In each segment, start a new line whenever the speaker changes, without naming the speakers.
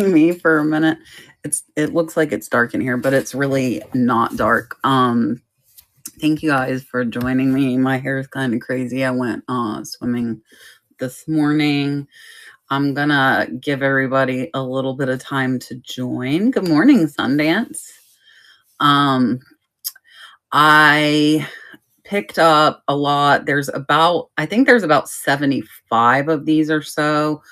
me for a minute. It looks like it's dark in here, but it's really not dark. Thank you guys for joining me. My hair is kind of crazy. I went swimming this morning. I'm gonna give everybody a little bit of time to join. Good morning, Sundance. Um, I picked up a lot. I think there's about 75 of these or so.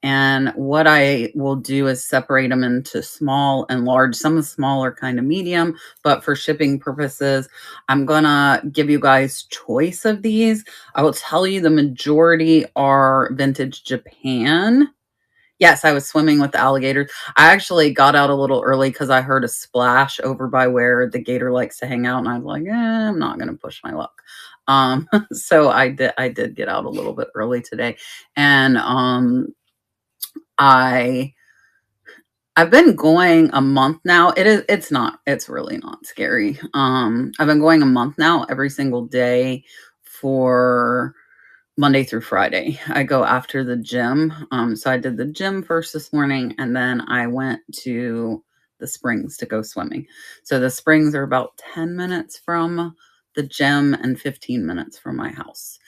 And what I will do is separate them into small and large. Some of small are kind of medium, but for shipping purposes, I'm gonna give you guys choice of these. I will tell you the majority are vintage Japan. Yes, I was swimming with the alligators. I actually got out a little early because I heard a splash over by where the gator likes to hang out, and I was like, I'm not gonna push my luck. So I did get out a little bit early today. And I I've been going a month now. It's really not scary. I've been going a month now every single day for Monday through Friday. I go after the gym. So I did the gym first this morning, and then I went to the springs to go swimming. So the springs are about 10 minutes from the gym and 15 minutes from my house.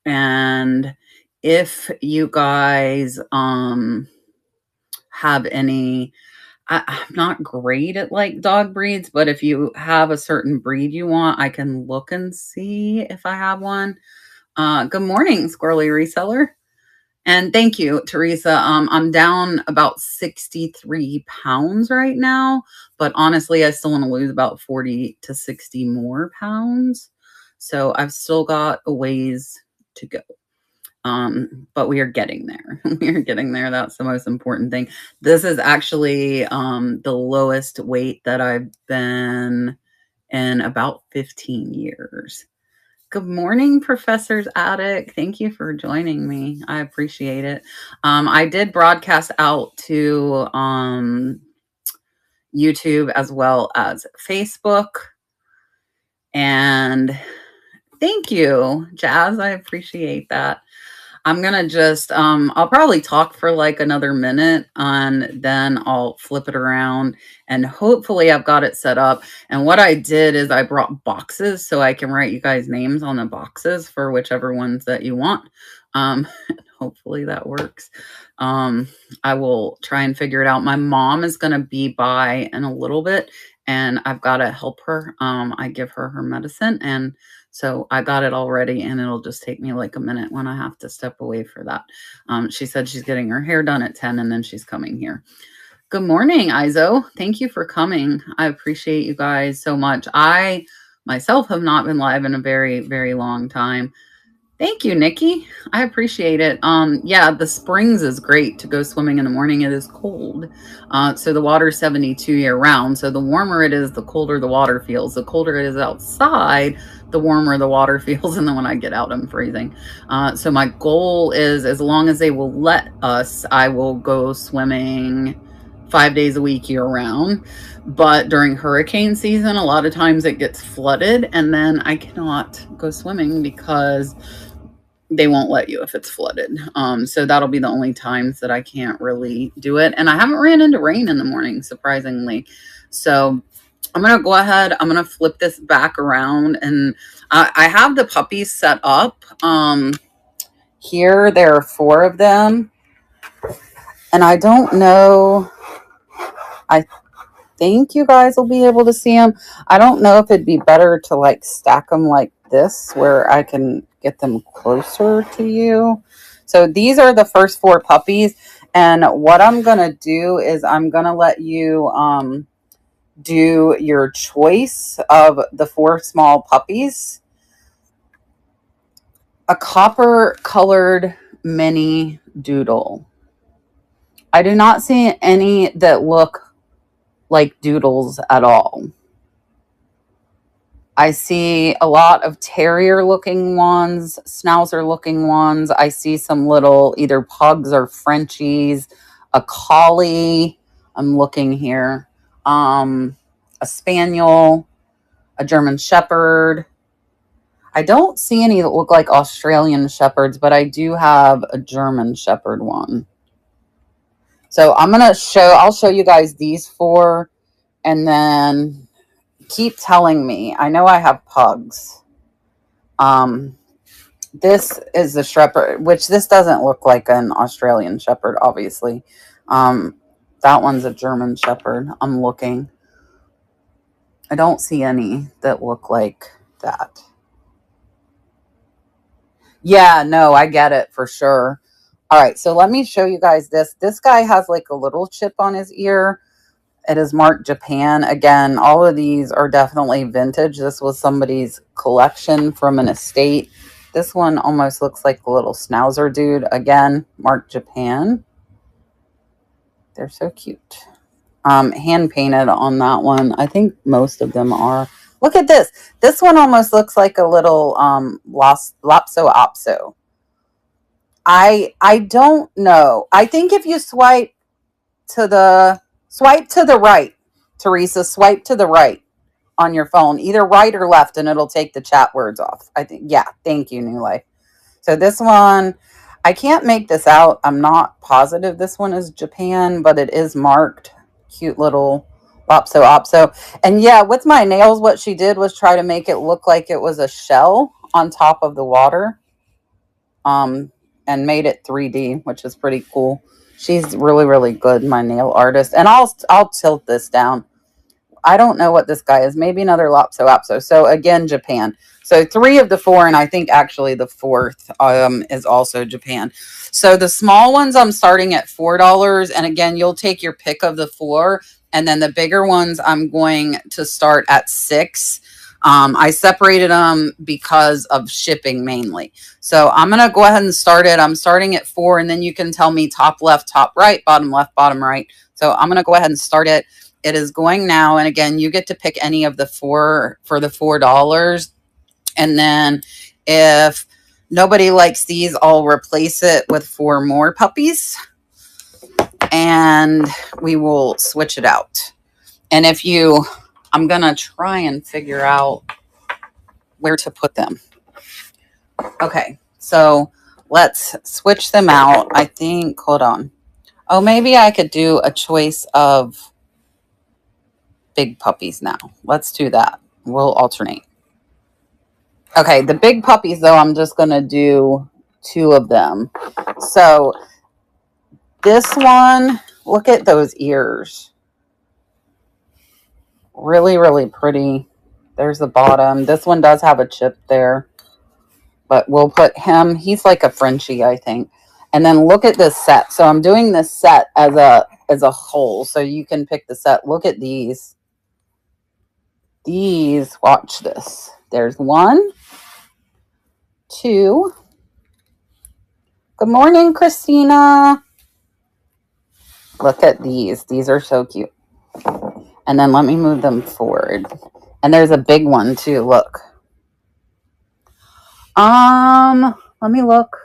And if you guys have any, I'm not great at like dog breeds, but if you have a certain breed you want, I can look and see if I have one. Good morning, Squirrely Reseller. And thank you, Teresa. I'm down about 63 pounds right now, but honestly, I still want to lose about 40 to 60 more pounds. So I've still got a ways to go. But we are getting there. We are getting there. That's the most important thing. This is actually the lowest weight that I've been in about 15 years. Good morning, Professor's Attic. Thank you for joining me. I appreciate it. I did broadcast out to YouTube as well as Facebook. And thank you, Jazz. I appreciate that. I'm going to just, I'll probably talk for like another minute and then I'll flip it around and hopefully I've got it set up. And what I did is I brought boxes so I can write you guys names on the boxes for whichever ones that you want. Hopefully that works. I will try and figure it out. My mom is going to be by in a little bit and I've got to help her. I give her medicine and so I got it all ready and it'll just take me like a minute when I have to step away for that. She said she's getting her hair done at 10 and then she's coming here. Good morning, Izo. Thank you for coming. I appreciate you guys so much. I myself have not been live in a very, very long time. Thank you, Nikki. I appreciate it. Yeah, the springs is great to go swimming in the morning. It is cold. So the water's 72 year round. So the warmer it is, the colder the water feels. The colder it is outside, the warmer the water feels. And then when I get out, I'm freezing. So my goal is, as long as they will let us, I will go swimming 5 days a week year round. But during hurricane season, a lot of times it gets flooded and then I cannot go swimming because they won't let you if it's flooded. So that'll be the only times that I can't really do it. And I haven't ran into rain in the morning, surprisingly. So I'm going to go ahead. I'm going to flip this back around and I have the puppies set up. Here, there are 4 of them. And I don't know. I think you guys will be able to see them. I don't know if it'd be better to like stack them like this where I can get them closer to you. So these are the first 4 puppies. And what I'm going to do is I'm going to let you do your choice of the 4 small puppies. A copper colored mini doodle. I do not see any that look like doodles at all. I see a lot of terrier looking ones, schnauzer looking ones. I see some little either pugs or Frenchies, a collie. I'm looking here. A spaniel, a German shepherd. I don't see any that look like Australian shepherds, but I do have a German shepherd one. So I'll show you guys these 4, and then keep telling me. I know I have pugs. This is the shepherd, which this doesn't look like an Australian shepherd, obviously. That one's a German shepherd. I'm looking. I don't see any that look like that. Yeah, no, I get it for sure. All right, so let me show you guys this. This guy has like a little chip on his ear. It is marked Japan. Again, all of these are definitely vintage. This was somebody's collection from an estate. This one almost looks like a little schnauzer dude. Again, marked Japan. They're so cute. Hand painted on that one. I think most of them are. Look at this. This one almost looks like a little Lopso Opso. I don't know. I think if you swipe to the right, Teresa, swipe to the right on your phone, either right or left, and it'll take the chat words off. I think, yeah, thank you, New Life. So this one, I can't make this out. I'm not positive this one is Japan, but it is marked. Cute little Opso Opso. And yeah, with my nails, what she did was try to make it look like it was a shell on top of the water. And made it 3D, which is pretty cool. She's really, really good, my nail artist. And I'll tilt this down. I don't know what this guy is. Maybe another Lopso Opso. So again, Japan. So 3 of the 4, and I think actually the 4th is also Japan. So the small ones I'm starting at $4, and again, you'll take your pick of the 4, and then the bigger ones I'm going to start at $6. I separated them because of shipping mainly. So I'm going to go ahead and start it. I'm starting at 4, and then you can tell me top left, top right, bottom left, bottom right. So I'm going to go ahead and start it. It is going now. And again, you get to pick any of the 4 for the $4. And then if nobody likes these, I'll replace it with 4 more puppies. And we will switch it out. And I'm going to try and figure out where to put them. Okay, so let's switch them out. I think, hold on. Oh, maybe I could do a choice of big puppies now. Let's do that. We'll alternate. Okay, the big puppies, though, I'm just going to do 2 of them. So this one, look at those ears. Really, really pretty. There's the bottom. This one does have a chip there. But we'll put him, he's like a Frenchie, I think. And then look at this set. So I'm doing this set as a whole. So you can pick the set. Look at these. These, watch this. There's 1, 2. Good morning, Christina. Look at these. These are so cute. And then let me move them forward. And there's a big one too. Look. Let me look.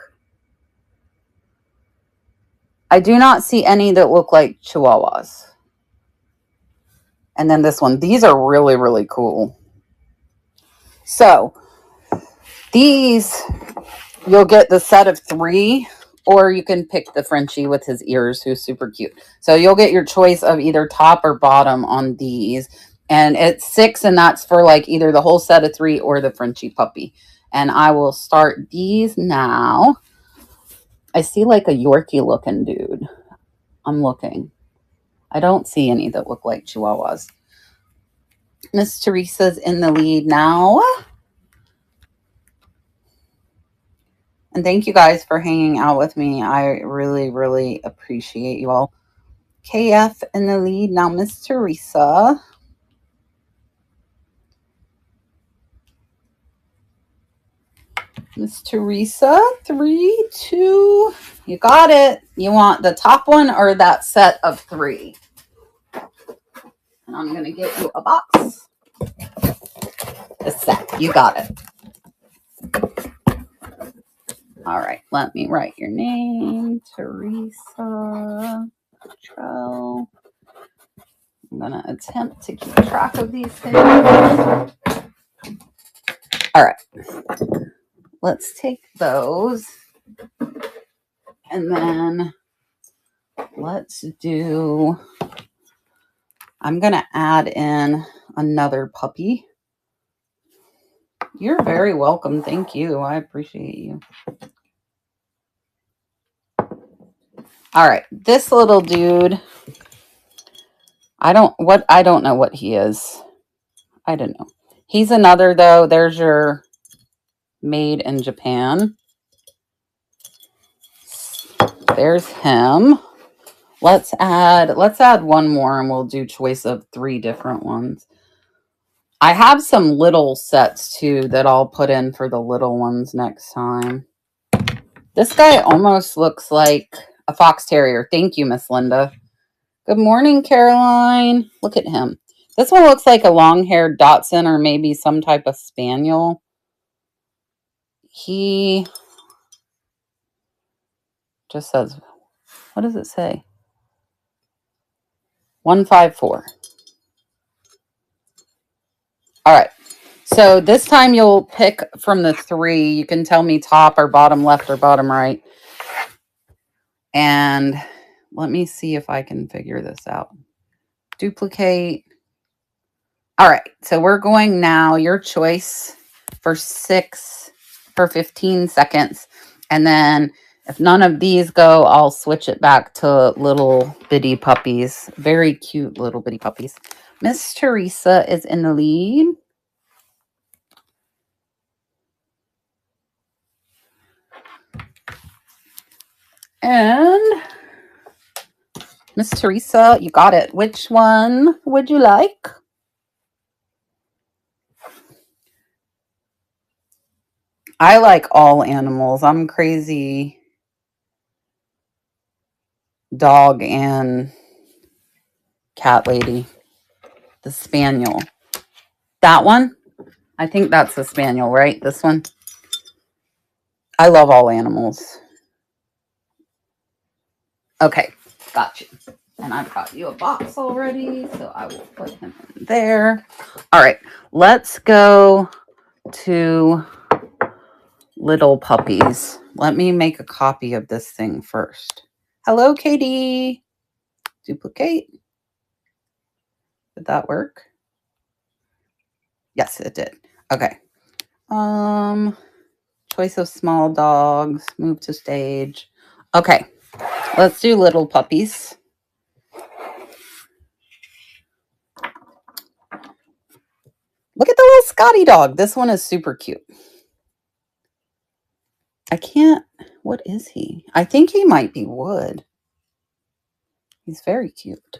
I do not see any that look like Chihuahuas. And then this one. These are really, really cool. So these, you'll get the set of 3, or you can pick the Frenchie with his ears, who's super cute. So you'll get your choice of either top or bottom on these. And it's $6, and that's for like either the whole set of 3 or the Frenchie puppy. And I will start these now. I see like a Yorkie looking dude. I'm looking. I don't see any that look like Chihuahuas. Miss Teresa's in the lead now. And thank you guys for hanging out with me. I really, really appreciate you all. KF in the lead now. Miss Teresa. Miss Teresa, 3, 2. You got it. You want the top one or that set of 3? And I'm going to get you a box. A set. You got it. All right. Let me write your name. Teresa Trell. I'm going to attempt to keep track of these things. All right. Let's take those. And then let's do, I'm going to add in another puppy. You're very welcome. Thank you. I appreciate you. All right. This little dude, I don't know what he is. I don't know. He's another, though. There's your made in Japan. There's him. Let's add one more and we'll do choice of 3 different ones. I have some little sets too that I'll put in for the little ones next time. This guy almost looks like a fox terrier. Thank you, Miss Linda. Good morning, Caroline. Look at him. This one looks like a long-haired Dachshund or maybe some type of spaniel. He just says, what does it say? 154. All right. So this time you'll pick from the 3. You can tell me top or bottom left or bottom right. And let me see if I can figure this out. Duplicate. All right. So we're going now. Your choice for 15 seconds. And then if none of these go, I'll switch it back to little bitty puppies. Very cute little bitty puppies. Miss Teresa is in the lead. And Miss Teresa, you got it. Which one would you like? I like all animals. I'm crazy dog and cat lady. The spaniel. That one? I think that's the spaniel, right? This one? I love all animals. Okay, got you. And I've got you a box already, so I will put him in there. All right, let's go to little puppies. Let me make a copy of this thing first. Hello, Katie. Duplicate. Did that work? Yes, it did. Okay. Choice of small dogs. Move to stage. Okay. Let's do little puppies. Look at the little Scotty dog. This one is super cute. I can't. What is he? I think he might be wood. He's very cute.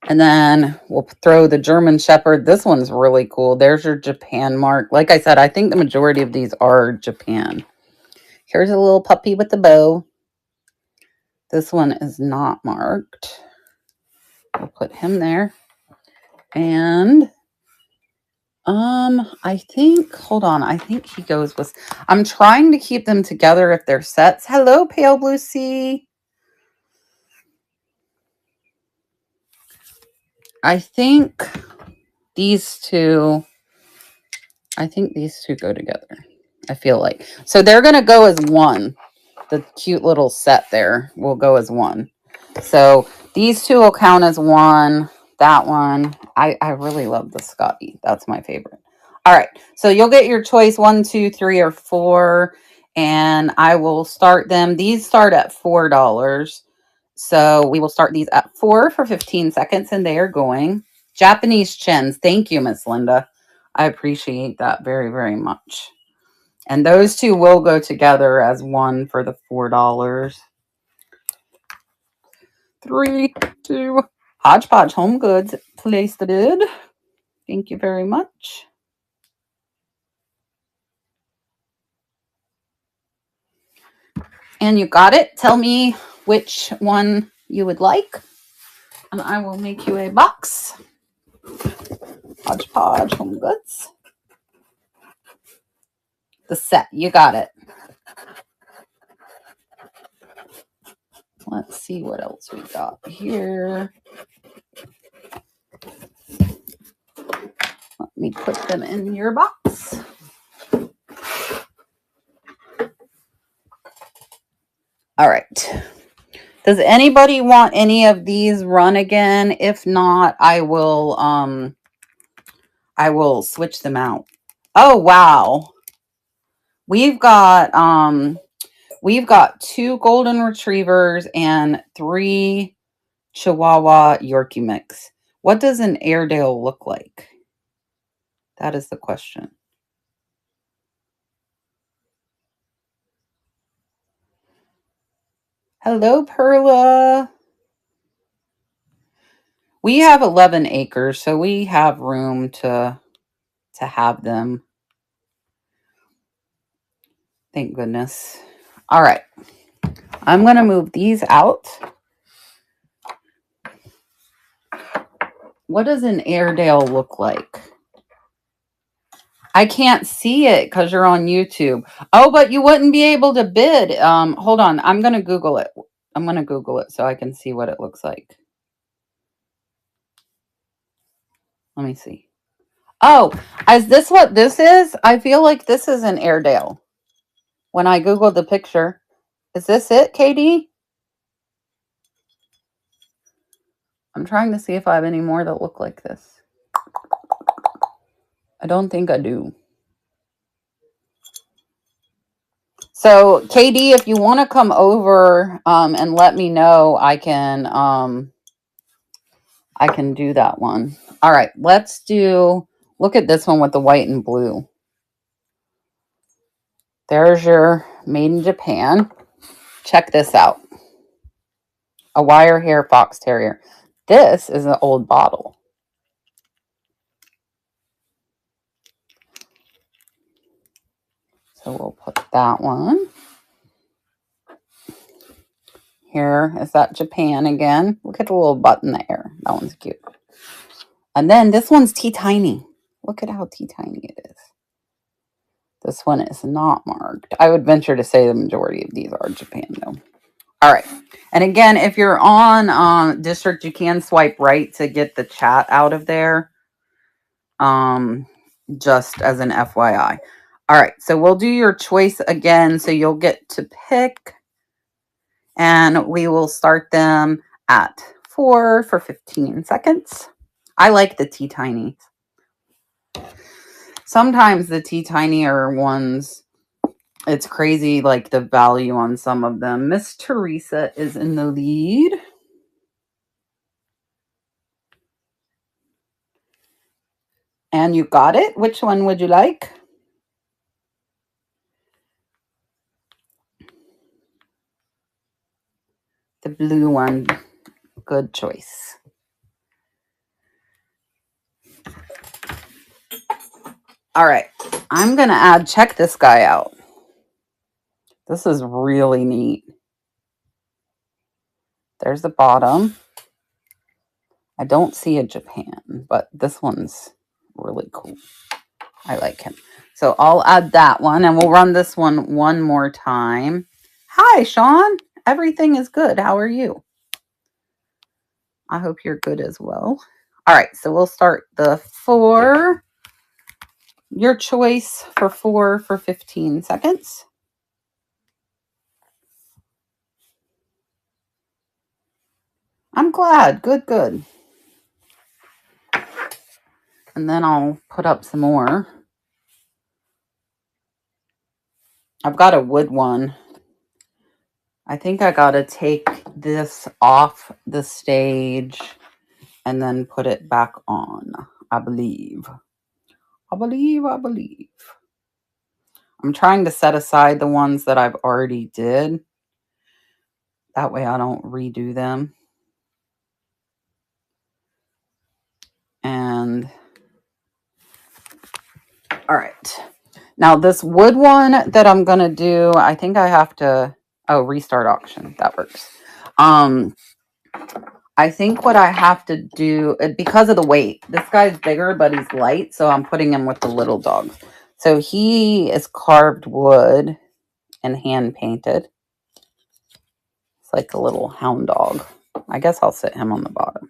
And then we'll throw the German Shepherd. This one's really cool. There's your Japan mark. Like I said, I think the majority of these are Japan. Here's a little puppy with the bow. This one is not marked. We'll put him there. And I think, hold on. I think he goes with, I'm trying to keep them together if they're sets. Hello, Pale Blue Sea. I think these two go together. I feel like. So they're going to go as one. The cute little set there will go as one. So these two will count as one. That one. I really love the Scotty. That's my favorite. All right. So you'll get your choice 1, 2, 3, or 4. And I will start them. These start at $4. So we will start these at 4 for 15 seconds. And they are going. Japanese chins. Thank you, Miss Linda. I appreciate that very, very much. And those two will go together as one for the $4. 3, 2, Hodgepodge Home Goods, place the bid. Thank you very much. And you got it. Tell me which one you would like, and I will make you a box. Hodgepodge Home Goods. The set. You got it. Let's see what else we got here. Let me put them in your box. All right. Does anybody want any of these run again? If not, I will switch them out. Oh wow. We've got 2 golden retrievers and 3 Chihuahua Yorkie mix. What does an Airedale look like? That is the question. Hello, Perla. We have 11 acres, so we have room to have them. Thank goodness. All right. I'm going to move these out. What does an Airedale look like? I can't see it because you're on YouTube. Oh, but you wouldn't be able to bid. Hold on. I'm going to Google it. I'm going to Google it so I can see what it looks like. Let me see. Oh, is this what this is? I feel like this is an Airedale. When I Googled the picture. Is this it, Katie? I'm trying to see if I have any more that look like this. I don't think I do. So, KD, if you want to come over and let me know, I can do that one. All right, let's look at this one with the white and blue. There's your made in Japan. Check this out. A wire hair fox terrier. This is an old bottle. So we'll put that one. Here is that Japan again. Look at the little button there. That one's cute. And then this one's teeny. Look at how teeny it is. This one is not marked. I would venture to say the majority of these are Japan, though. All right. And again, if you're on District, you can swipe right to get the chat out of there. Just as an FYI. All right. So we'll do your choice again. So you'll get to pick. And we will start them at 4 for 15 seconds. I like the teeny. Sometimes the tinier ones, it's crazy, like the value on some of them. Miss Teresa is in the lead. And you got it. Which one would you like? The blue one. Good choice. All right. I'm going to check this guy out. This is really neat. There's the bottom. I don't see a Japan, but this one's really cool. I like him. So I'll add that one and we'll run this one more time. Hi, Sean. Everything is good. How are you? I hope you're good as well. All right. So we'll start the 4. Your choice for 4 for 15 seconds. I'm glad. Good. And then I'll put up some more. I've got a wood one. I think I got to take this off the stage and then put it back on. I believe. I'm trying to set aside the ones that I've already did. That way I don't redo them. And all right. Now this wood one that I'm going to do, I think I have to, restart auction. That works. I think what I have to do, because of the weight, this guy's bigger, but he's light. So I'm putting him with the little dogs. So he is carved wood and hand painted. It's like a little hound dog. I guess I'll sit him on the bottom.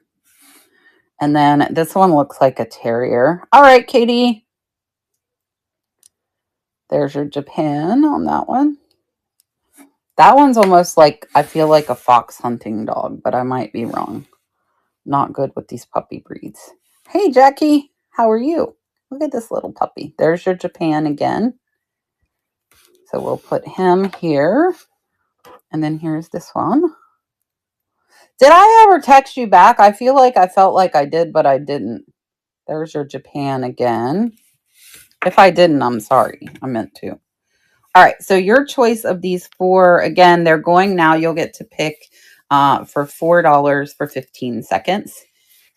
And then this one looks like a terrier. All right, Katie. There's your Japan on that one. That one's almost like, I feel like a fox hunting dog, but I might be wrong. Not good with these puppy breeds. Hey, Jackie, how are you? Look at this little puppy. There's your Japan again. So we'll put him here. And then here's this one. Did I ever text you back? I feel like I felt like I did, but I didn't. There's your Japan again. If I didn't, I'm sorry. I meant to. All right. So your choice of these four, again, they're going now. You'll get to pick for $4 for 15 seconds.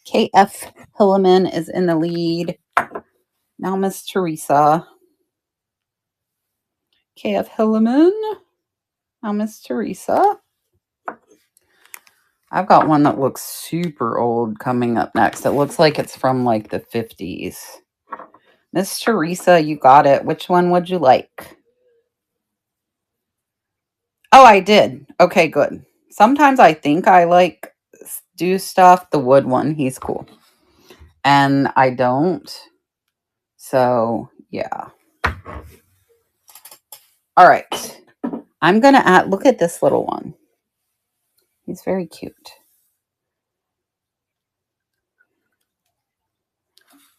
KF Hilleman is in the lead. Now Miss Teresa. KF Hilleman. Now Miss Teresa. I've got one that looks super old coming up next. It looks like it's from like the 50s. Miss Teresa, you got it. Which one would you like? Oh, I did. Okay, good. Sometimes I think I like do stuff. The wood one, he's cool. And I don't. So, yeah. All right. I'm going to add, look at this little one. He's very cute.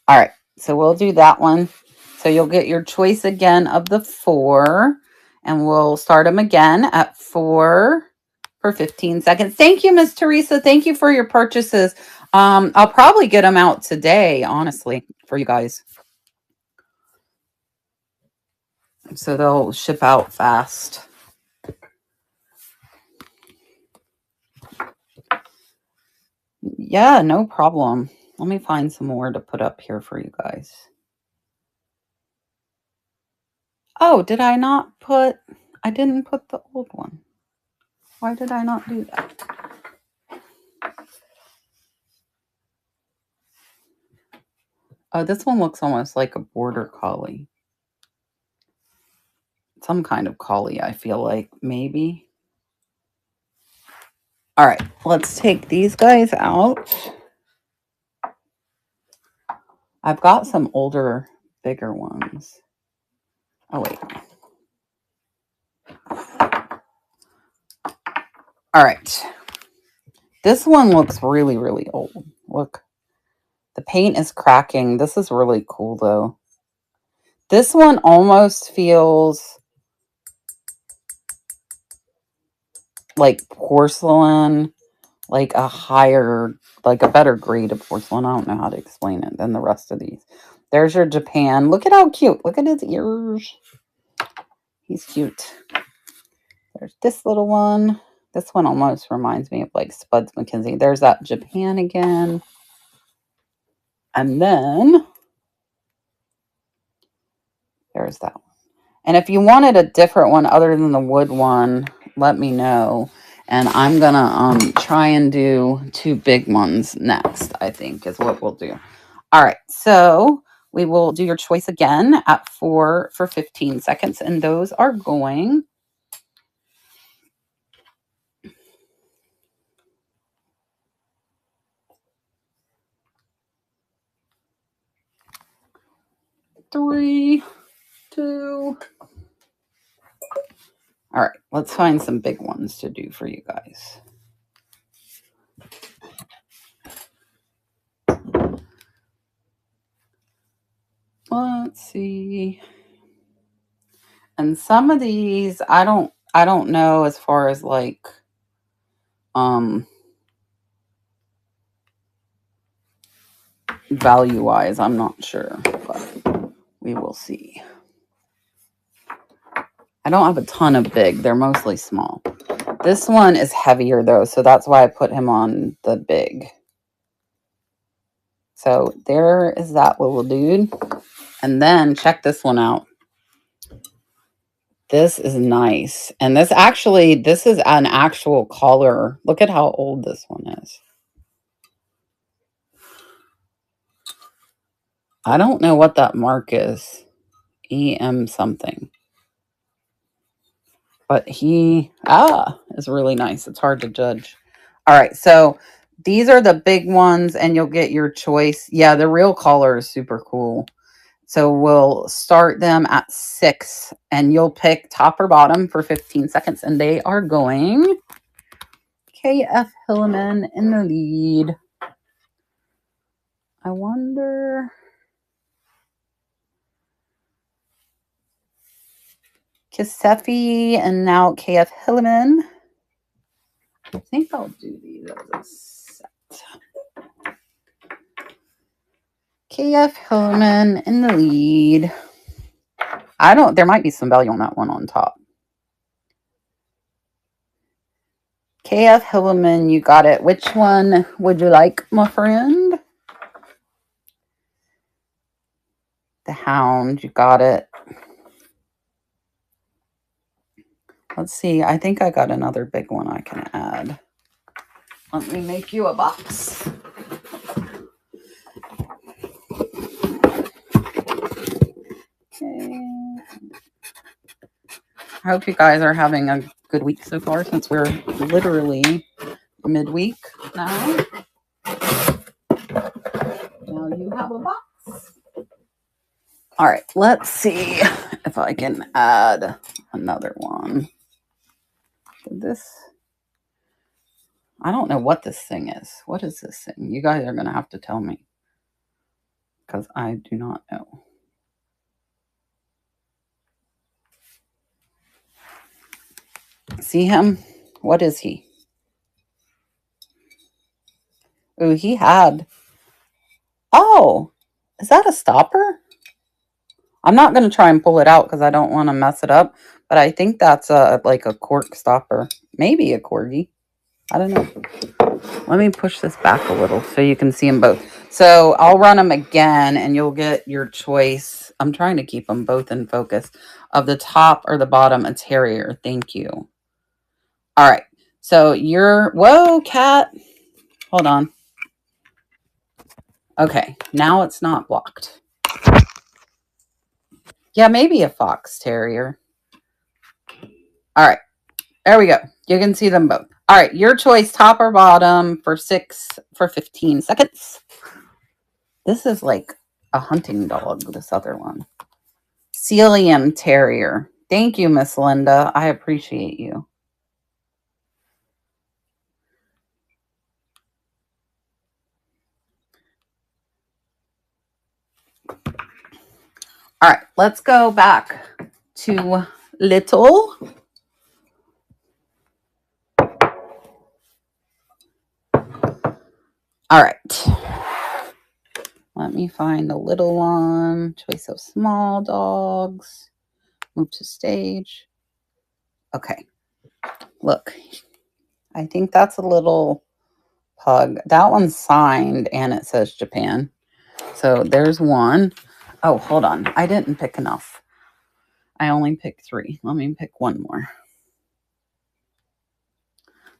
All right. So we'll do that one. So you'll get your choice again of the four. And we'll start them again at 4 for 15 seconds. Thank you, Miss Teresa. Thank you for your purchases. I'll probably get them out today, honestly, for you guys. So they'll ship out fast. Yeah, no problem. Let me find some more to put up here for you guys. Oh, did I not put... I didn't put the old one. Why did I not do that? Oh, this one looks almost like a border collie. Some kind of collie, I feel like, maybe. All right, let's take these guys out. I've got some older, bigger ones. Oh, wait. All right. This one looks really, really old. Look. The paint is cracking. This is really cool, though. This one almost feels like porcelain, like a higher, like a better grade of porcelain. I don't know how to explain it than the rest of these. There's your Japan. Look at how cute. Look at his ears. He's cute. There's this little one. This one almost reminds me of like Spuds McKenzie. There's that Japan again. And then there's that one. And if you wanted a different one other than the wood one, let me know. And I'm going to try and do 2 big ones next, I think, is what we'll do. All right. So we will do your choice again at 4 for 15 seconds. And those are going... Three, 2... All right, let's find some big ones to do for you guys. Let's see. And some of these, I don't know as far as like value wise, I'm not sure, but we will see. I don't have a ton of big. They're mostly small. This one is heavier, though, so that's why I put him on the big. So there is that little dude. And then check this one out. This is nice. And this is an actual collar. Look at how old this one is. I don't know what that mark is. EM something. But he is really nice. It's hard to judge. All right, so these are the big ones, and you'll get your choice. Yeah, the real collar is super cool. So we'll start them at 6, and you'll pick top or bottom for 15 seconds. And they are going KF Hilleman in the lead. I wonder... Kisefi and now KF Hilleman. I think I'll do these as a set. KF Hilleman in the lead. There might be some value on that one on top. KF Hilleman, you got it. Which one would you like, my friend? The Hound, you got it. Let's see. I think I got another big one I can add. Let me make you a box. Okay. I hope you guys are having a good week so far, since we're literally midweek now. Now you have a box. All right, let's see if I can add another one. I don't know what this thing is. What is this thing? You guys are going to have to tell me, because I do not know. See him? What is he? Oh, he had... Oh, is that a stopper? I'm not going to try and pull it out because I don't want to mess it up. But I think that's like a cork stopper. Maybe a corgi. I don't know. Let me push this back a little so you can see them both. So I'll run them again and you'll get your choice. I'm trying to keep them both in focus. Of the top or the bottom, a terrier. Thank you. All right. So whoa, cat. Hold on. Okay. Now it's not blocked. Yeah, maybe a fox terrier. All right. There we go. You can see them both. All right. Your choice, top or bottom, for 15 seconds. This is like a hunting dog, this other one. Celium Terrier. Thank you, Miss Linda. I appreciate you. All right, let's go back to Little. All right. Let me find a little one. Choice of small dogs. Move to stage. Okay. Look. I think that's a little pug. That one's signed and it says Japan. So there's one. Oh, hold on. I didn't pick enough. I only picked 3. Let me pick one more.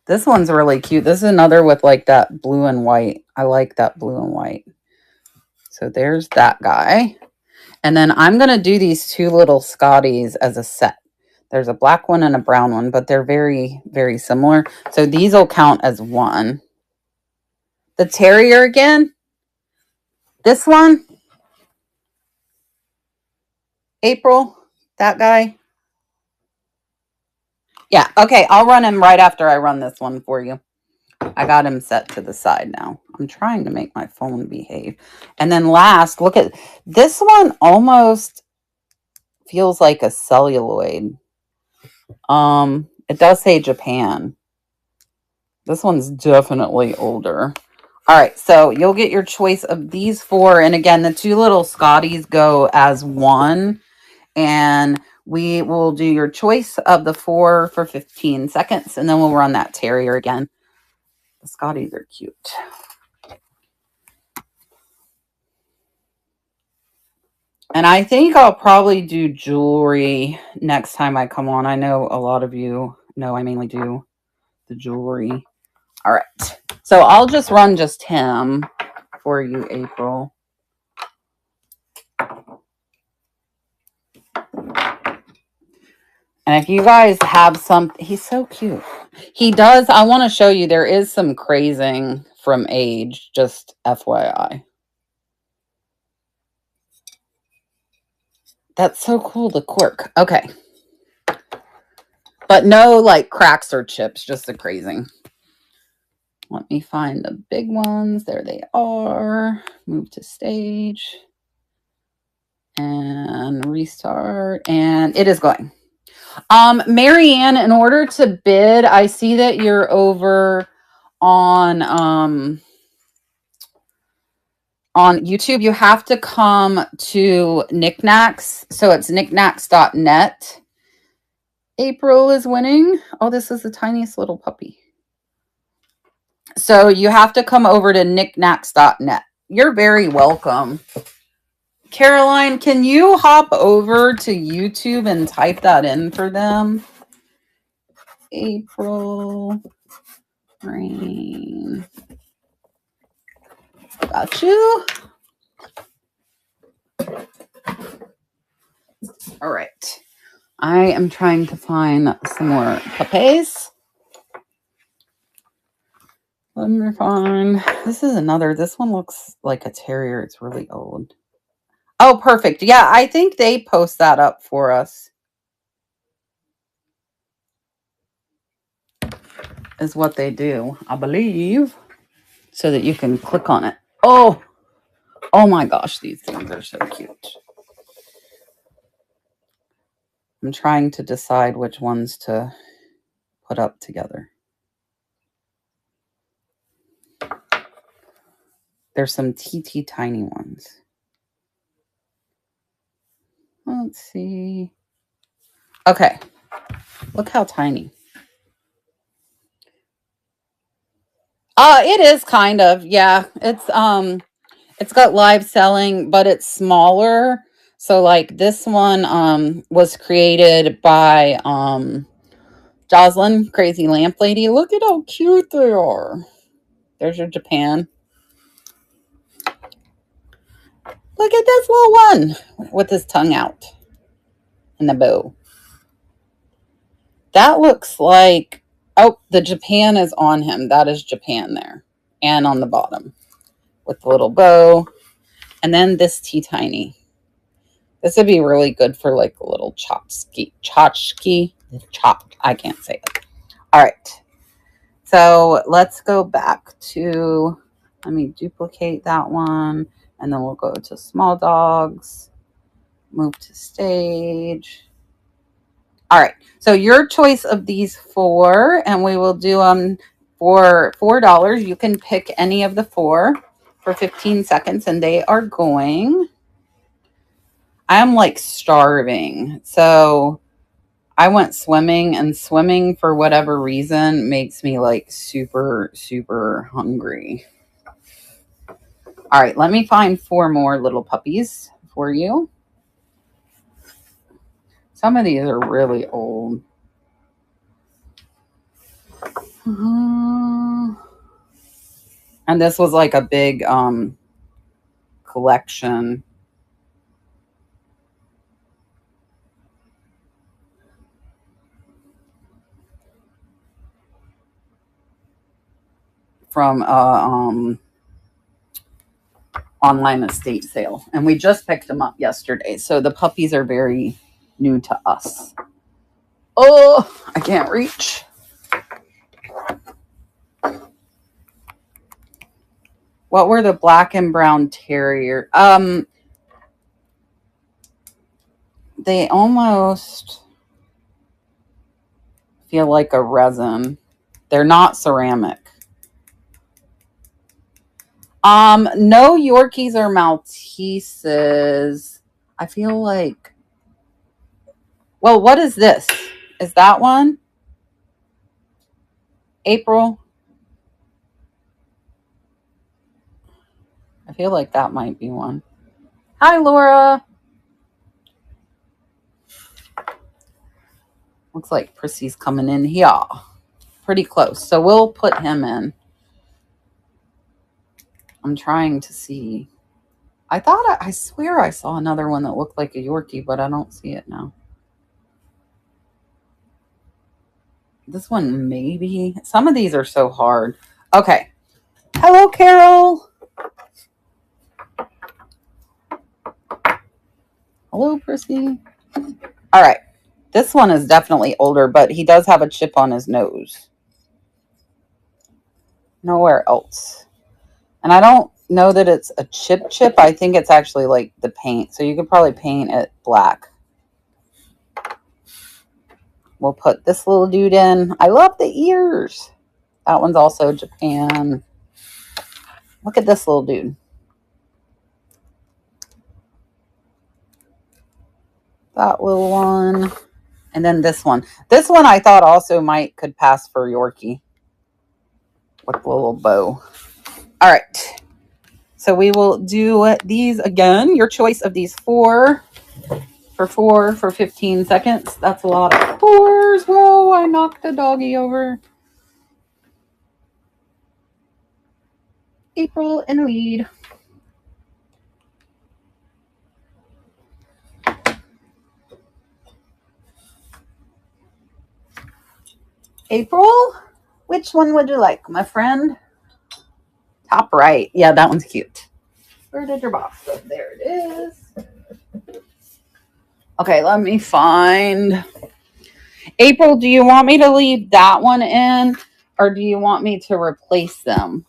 This one's really cute. This is another with like that blue and white. I like that blue and white. So there's that guy. And then I'm going to do these 2 little Scotties as a set. There's a black one and a brown one, but they're very, very similar. So these will count as one. The terrier again. This one. April. That guy. Yeah. Okay. I'll run him right after I run this one for you. I got him set to the side now. I'm trying to make my phone behave. And then last, look at this one. Almost feels like a celluloid. It does say Japan. This one's definitely older. All right, so you'll get your choice of these 4. And again, the 2 little Scotties go as one. And we will do your choice of the 4 for 15 seconds. And then we'll run that terrier again. The Scotties are cute. And I think I'll probably do jewelry next time I come on. I know a lot of you know I mainly do the jewelry. All right. So I'll just run just him for you, April. And if you guys have some, he's so cute. He does. I want to show you there is some crazing from age, just FYI. That's so cool, the cork. Okay. But no, like, cracks or chips, just the crazing. Let me find the big ones. There they are. Move to stage. And restart. And it is going. Marianne, in order to bid, I see that you're over on YouTube. You have to come to Knickknacks. So it's knickknacks.net. April is winning. Oh, this is the tiniest little puppy. So you have to come over to knickknacks.net. You're very welcome. Caroline, can you hop over to YouTube and type that in for them? April Rain. Got you. All right. I am trying to find some more puppies. Let me find. This is another. This one looks like a terrier. It's really old. Oh, perfect. Yeah, I think they post that up for us. Is what they do, I believe. So that you can click on it. Oh my gosh, these things are so cute. I'm trying to decide which ones to put up together. There's some TT tiny ones. Let's see. Okay. Look how tiny. It is kind of, yeah. It's got live selling, but it's smaller. So like this one was created by Jocelyn, Crazy Lamp Lady. Look at how cute they are. There's your Japan. Look at this little one with his tongue out and the bow. That looks like, oh, the Japan is on him. That is Japan there. And on the bottom with the little bow. And then this tiny. This would be really good for like a little tchotchke. I can't say it. All right. So let's go back to, let me duplicate that one. And then we'll go to small dogs. Move to stage. All right. So your choice of these 4, and we will do them for $4. You can pick any of the 4 for 15 seconds, and they are going. I'm like starving. So I went swimming, and swimming for whatever reason makes me like super, super hungry. All right, let me find 4 more little puppies for you. Some of these are really old. And this was like a big collection. From online estate sale, and we just picked them up yesterday, so the puppies are very new to us. Oh, I can't reach. What were the black and brown terrier? They almost feel like a resin. They're not ceramic. No Yorkies or Malteses. I feel like, well, what is this? Is that one? April? I feel like that might be one. Hi, Laura. Looks like Prissy's coming in here. Pretty close. So we'll put him in. I'm trying to see. I swear I saw another one that looked like a Yorkie, but I don't see it now. This one, maybe. Some of these are so hard. Okay. Hello, Carol. Hello, Prissy. All right. This one is definitely older, but he does have a chip on his nose. Nowhere else. And I don't know that it's a chip. I think it's actually like the paint. So you could probably paint it black. We'll put this little dude in. I love the ears. That one's also Japan. Look at this little dude. That little one. And then this one. This one I thought also could pass for Yorkie. With the little bow. All right. So we will do these again. Your choice of these four for 15 seconds. That's a lot of fours. Whoa, I knocked the doggy over. April in the lead. April, which one would you like, my friend? Top right. Yeah, that one's cute. Where did your box go? There it is. Okay, let me find. April, do you want me to leave that one in, or do you want me to replace them?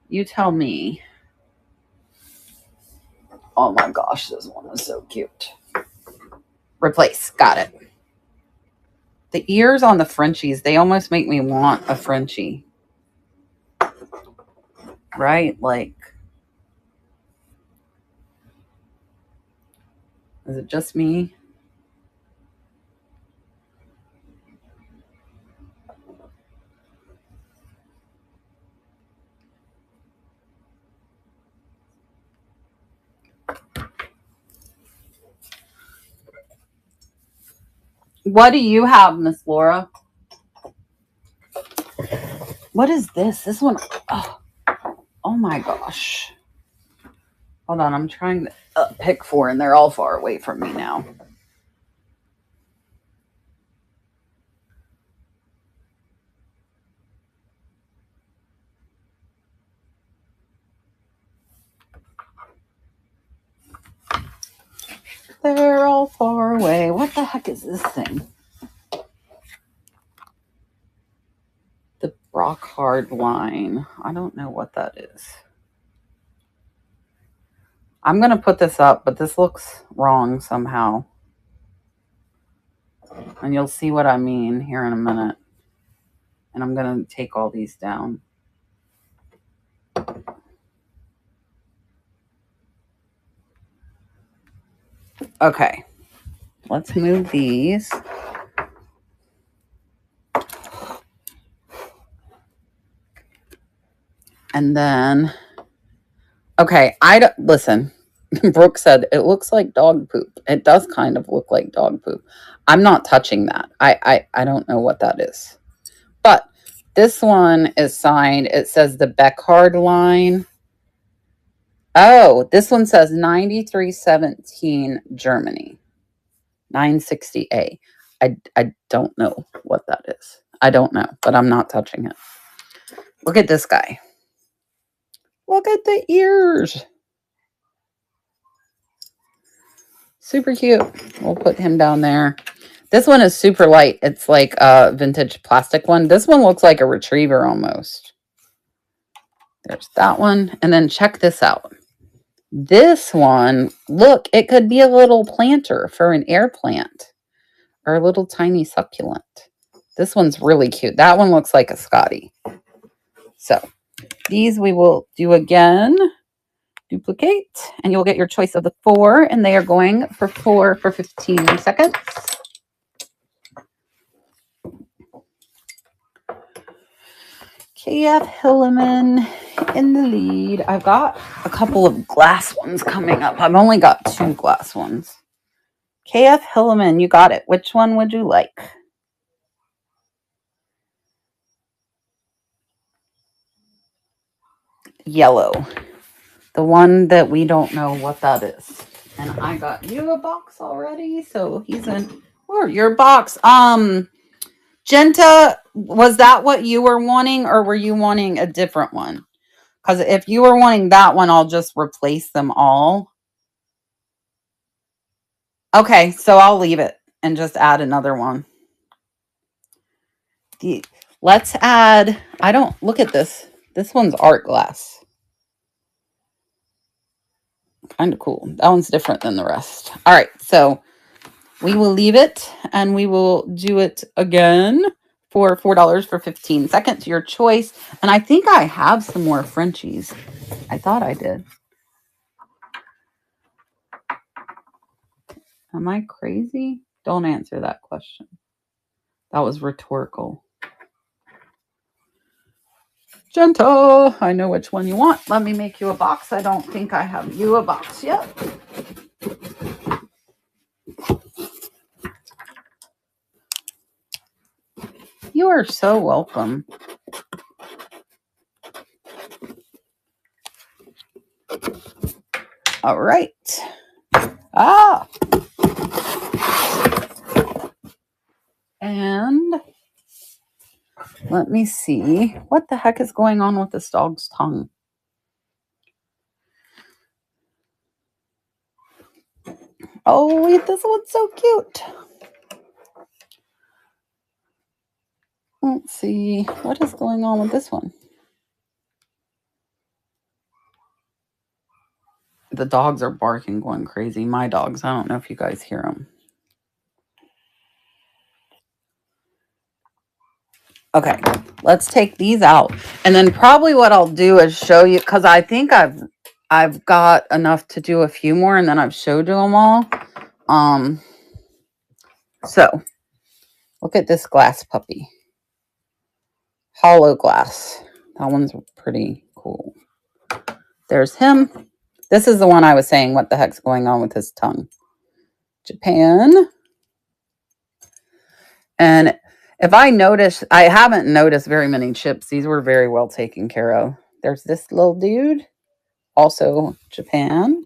You tell me. Oh my gosh, this one is so cute. Replace. Got it. The ears on the Frenchies, they almost make me want a Frenchie. Right? Like, is it just me? What do you have, Miss Laura? What is this? This one. Oh my gosh. Hold on. I'm trying to pick four, and they're all far away from me now. They're all far away. What the heck is this thing? The Brockhard line. I don't know what that is. I'm going to put this up, but this looks wrong somehow. And you'll see what I mean here in a minute. And I'm going to take all these down. Okay. Let's move these. And then, okay, listen. Brooke said it looks like dog poop. It does kind of look like dog poop. I'm not touching that. I don't know what that is. But this one is signed. It says the Beckhard line. Oh, this one says 9317 Germany. 960A. I don't know what that is. I don't know, but I'm not touching it. Look at this guy. Look at the ears. Super cute. We'll put him down there. This one is super light. It's like a vintage plastic one. This one looks like a retriever almost. There's that one. And then check this out. This one, look, it could be a little planter for an air plant or a little tiny succulent. This one's really cute. That one looks like a Scotty. So these we will do again. Duplicate, and you'll get your choice of the four, and they are going for 4 for 15 seconds. KF Hilleman in the lead. I've got a couple of glass ones coming up. I've only got 2 glass ones. KF Hilleman, you got it. Which one would you like? Yellow. The one that we don't know what that is. And I got you a box already, so he's in. Or your box. Genta, was that what you were wanting, or were you wanting a different one? Because if you were wanting that one, I'll just replace them all. Okay, so I'll leave it and just add another one. Let's add, I don't, look at this. This one's art glass. Kind of cool. That one's different than the rest. All right, so we will leave it and we will do it again for $4 for 15 seconds. Your choice. And I think I have some more Frenchies. I thought I did. Am I crazy? Don't answer that question. That was rhetorical. Gentle, I know which one you want. Let me make you a box. I don't think I have you a box yet. You are so welcome. All right. And let me see. What the heck is going on with this dog's tongue? Oh, wait, this one's so cute. Let's see. What is going on with this one? The dogs are barking, going crazy. My dogs. I don't know if you guys hear them. Okay, let's take these out. And then probably what I'll do is show you, because I think I've got enough to do a few more, and then I've showed you them all. So look at this glass puppy. Hollow glass. That one's pretty cool. There's him. This is the one I was saying, what the heck's going on with his tongue? Japan. And if I notice, I haven't noticed very many chips. These were very well taken care of. There's this little dude. Also Japan.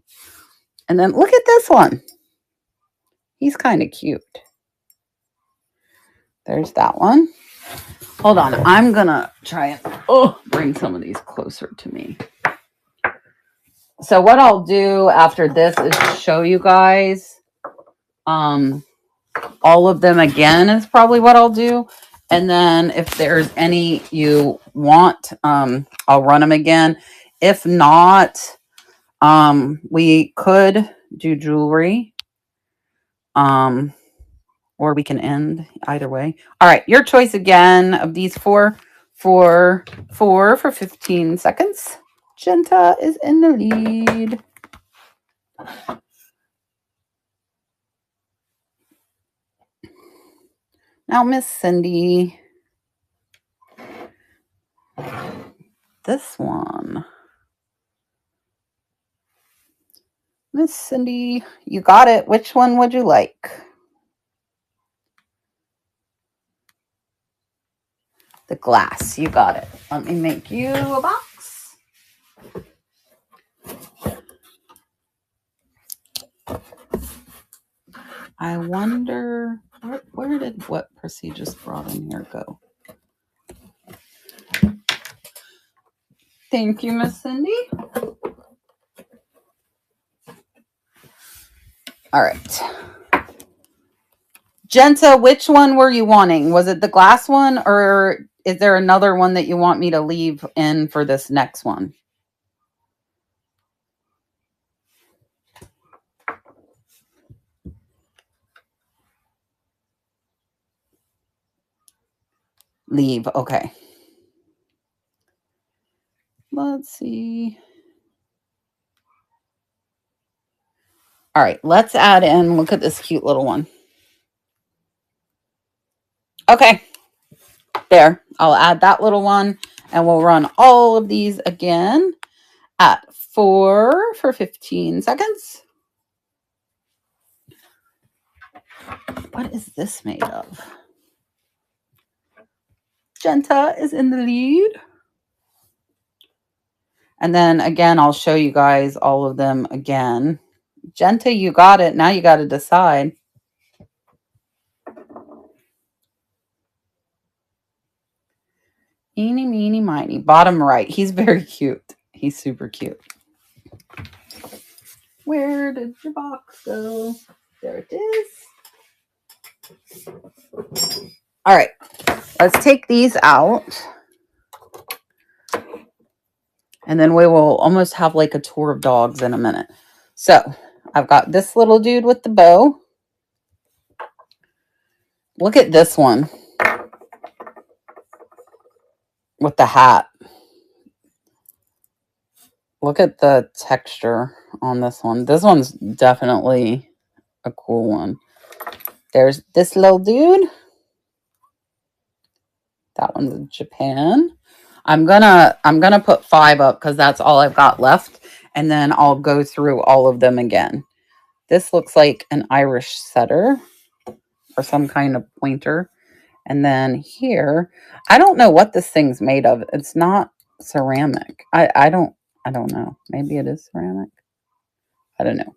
And then look at this one. He's kind of cute. There's that one. Hold on. I'm going to try and bring some of these closer to me. So what I'll do after this is show you guys all of them again is probably what I'll do. And then if there's any you want, I'll run them again. If not, we could do jewelry. Or we can end either way. All right, your choice again of these four for 15 seconds. Genta is in the lead. Now, Miss Cindy. This one. Miss Cindy, you got it. Which one would you like? The glass. You got it. Let me make you a box. I wonder, where did what Prissy just brought in here go? Thank you, Miss Cindy. All right. Genta, which one were you wanting? Was it the glass one, or is there another one that you want me to leave in for this next one? Leave. Okay. Let's see. All right, let's add in, look at this cute little one. Okay, there. I'll add that little one, and we'll run all of these again at 4 for 15 seconds. What is this made of? Genta is in the lead. And then again, I'll show you guys all of them again. Genta, you got it. Now you got to decide. Eeny, meeny, miny. Bottom right. He's very cute. He's super cute. Where did your box go? There it is. All right, let's take these out. And then we will almost have like a tour of dogs in a minute. So I've got this little dude with the bow. Look at this one with the hat. Look at the texture on this one. This one's definitely a cool one. There's this little dude. That one's in Japan. I'm gonna put 5 up because that's all I've got left, and then I'll go through all of them again. This looks like an Irish setter or some kind of pointer. And then here, I don't know what this thing's made of. It's not ceramic. I don't know. Maybe it is ceramic. I don't know.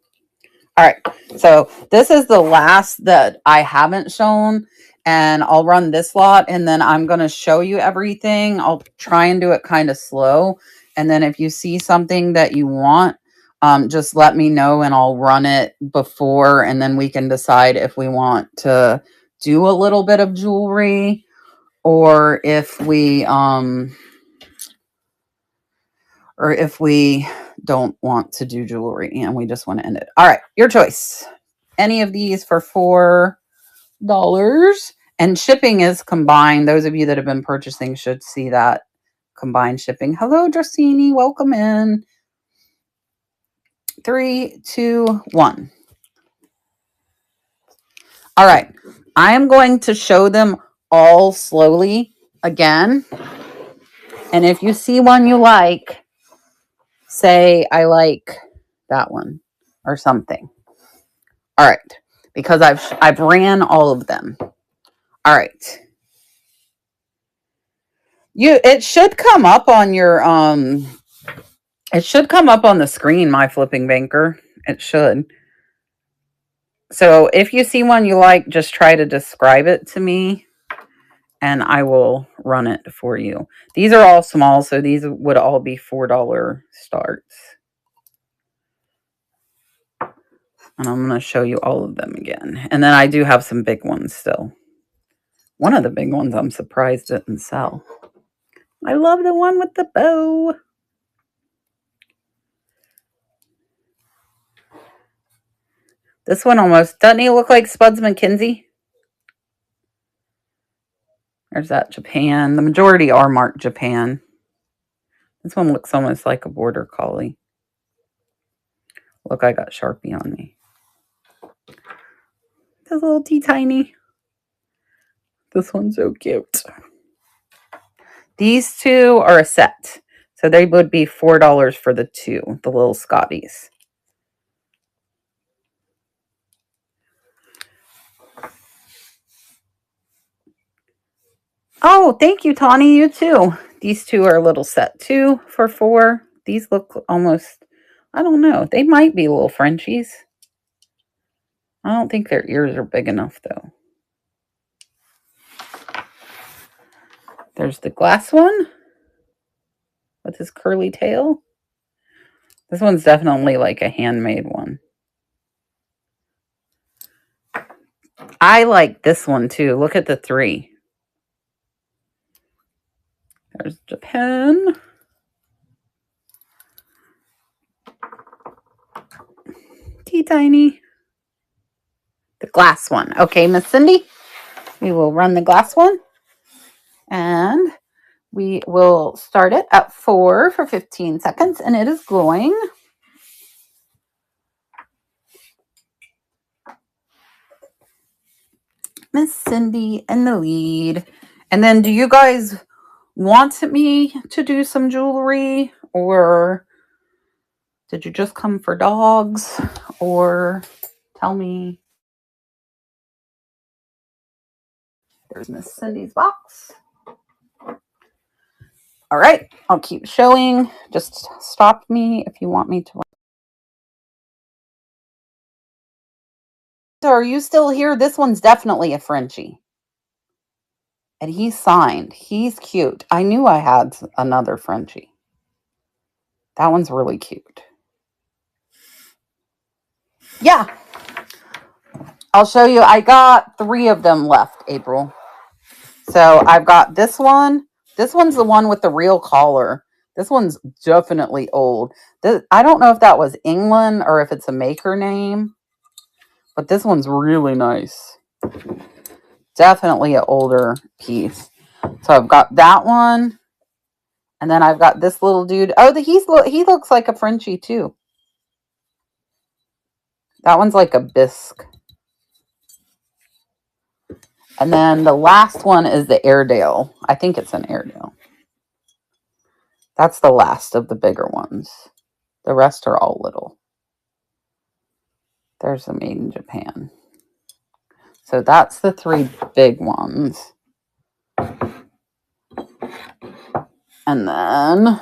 All right. So this is the last that I haven't shown, and I'll run this lot, and then I'm going to show you everything. I'll try and do it kind of slow. And then if you see something that you want, just let me know and I'll run it before, and then we can decide if we want to do a little bit of jewelry or if we don't want to do jewelry and we just want to end it. All right, your choice. Any of these for $4, and shipping is combined. Those of you that have been purchasing should see that combined shipping. Hello, Dracini, welcome in. 3, 2, 1. All right, I am going to show them all slowly again. And if you see one you like, say, I like that one or something. All right, because I've ran all of them. All right. It should come up on your it should come up on the screen, my flipping banker. It should. So if you see one you like, just try to describe it to me and I will run it for you. These are all small, so these would all be $4 starts. And I'm going to show you all of them again. And then I do have some big ones still. One of the big ones I'm surprised didn't sell. I love the one with the bow. This one almost, doesn't he look like Spuds McKenzie? There's that Japan. The majority are marked Japan. This one looks almost like a border collie. Look, I got Sharpie on me. This little tiny. This one's so cute. These two are a set. So they would be $4 for the two, the little Scotties. Oh, thank you, Tawny. You too. These two are a little set too for $4. These look almost, I don't know. They might be little Frenchies. I don't think their ears are big enough though. There's the glass one with his curly tail. This one's definitely like a handmade one. I like this one too. Look at the 3. There's Japan. Tiny. The glass one. Okay, Miss Cindy. We will run the glass one. And we will start it at 4 for 15 seconds. And it is glowing. Miss Cindy in the lead. And then do you guys want me to do some jewelry, or did you just come for dogs, or tell me? There's Miss Cindy's box. All right, I'll keep showing. Just stop me if you want me to. So are you still here? This one's definitely a Frenchie. And he's signed. He's cute. I knew I had another Frenchie. That one's really cute. Yeah. I'll show you. I got 3 of them left, April. So I've got this one. This one's the one with the real collar. This one's definitely old. I don't know if that was England or if it's a maker name, but this one's really nice. Definitely an older piece. So I've got that one. And then I've got this little dude. Oh, he looks like a Frenchie too. That one's like a bisque. And then the last one is the Airedale. I think it's an Airedale. That's the last of the bigger ones. The rest are all little. There's a made in Japan. So that's the 3 big ones. And then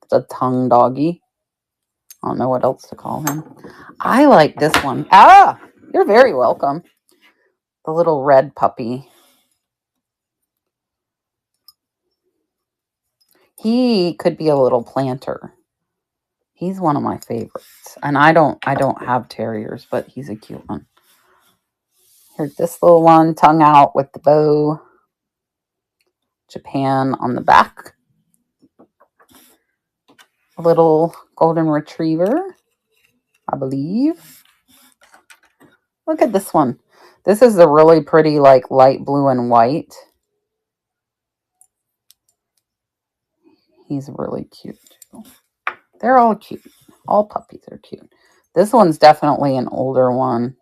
the tongue doggy. I don't know what else to call him. I like this one. Ah, you're very welcome. The little red puppy. He could be a little planter. He's one of my favorites. And I don't have terriers, but he's a cute one. Here's this little one, tongue out with the bow. Japan on the back. A little golden retriever, I believe. Look at this one. This is a really pretty, like, light blue and white. He's really cute, too. They're all cute. All puppies are cute. This one's definitely an older one.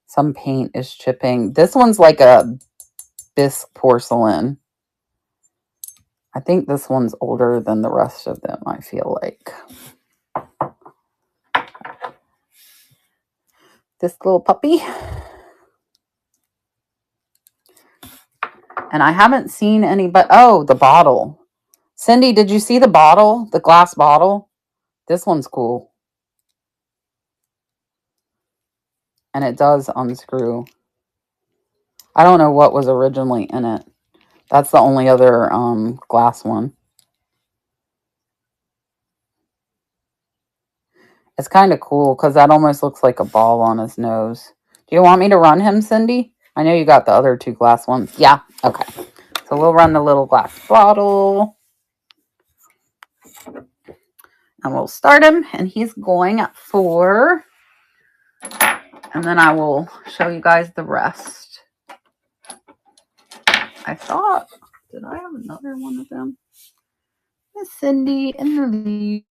Some paint is chipping. This one's like a bisque porcelain. I think this one's older than the rest of them, I feel like. This little puppy. And I haven't seen any, but oh, the bottle. Cindy, did you see the bottle? The glass bottle? This one's cool. And it does unscrew. I don't know what was originally in it. That's the only other glass one. It's kind of cool because that almost looks like a ball on his nose. Do you want me to run him, Cindy? I know you got the other 2 glass ones. Yeah, okay. So we'll run the little glass bottle. And we'll start him. And he's going at 4. And then I will show you guys the rest. I thought, did I have another one of them? Miss Cindy in the lead.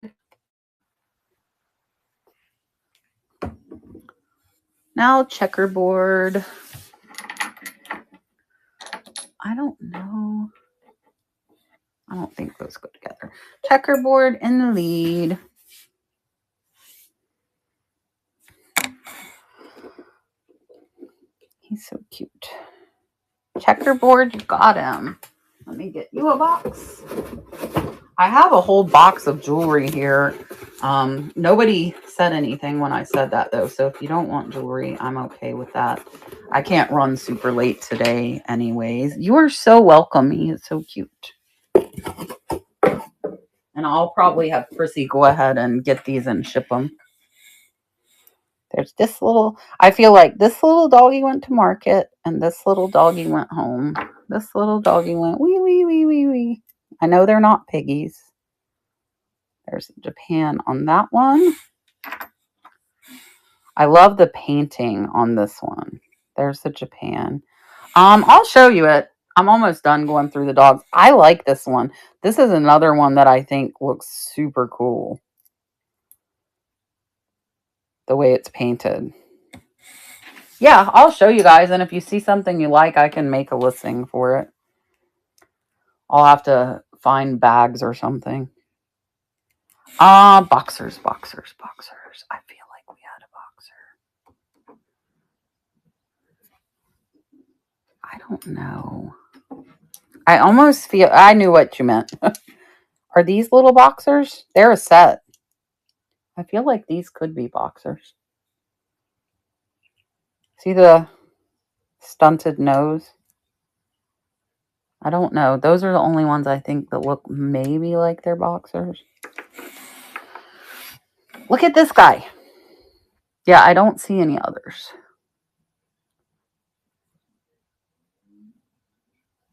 Now checkerboard. I don't know. I don't think those go together. Checkerboard in the lead. He's so cute. Checkerboard, you got him. Let me get you a box. I have a whole box of jewelry here. Nobody said anything when I said that, though. So if you don't want jewelry, I'm okay with that. I can't run super late today anyways. You are so welcome. He is so cute. And I'll probably have Prissy go ahead and get these and ship them. There's this little, I feel like this little doggy went to market and this little doggy went home. This little doggy went wee, wee, wee, wee, wee. I know they're not piggies. There's Japan on that one. I love the painting on this one. There's the Japan. I'll show you it. I'm almost done going through the dogs. I like this one. This is another one that I think looks super cool. The way it's painted. Yeah, I'll show you guys. And if you see something you like, I can make a listing for it. I'll have to find bags or something. Boxers. I feel like we had a boxer. I don't know. I almost feel, I knew what you meant. Are these little boxers? They're a set. I feel like these could be boxers. See the stunted nose? I don't know. Those are the only ones I think that look maybe like they're boxers. Look at this guy. Yeah, I don't see any others.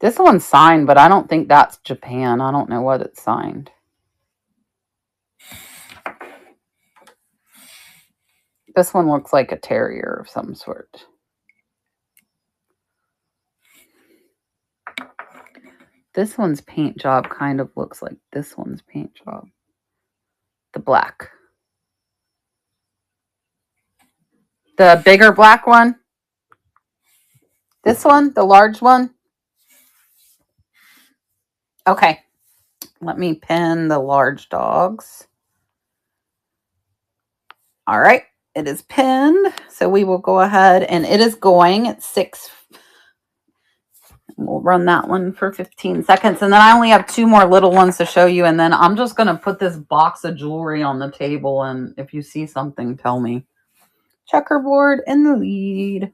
This one's signed, but I don't think that's Japan. I don't know what it's signed. This one looks like a terrier of some sort. This one's paint job kind of looks like this one's paint job. The black. The bigger black one. This one, the large one. Okay. Let me pin the large dogs. All right. It is pinned. So we will go ahead and it is going at 6. We'll run that one for 15 seconds. And then I only have 2 more little ones to show you. And then I'm just going to put this box of jewelry on the table. And if you see something, tell me. Checkerboard in the lead.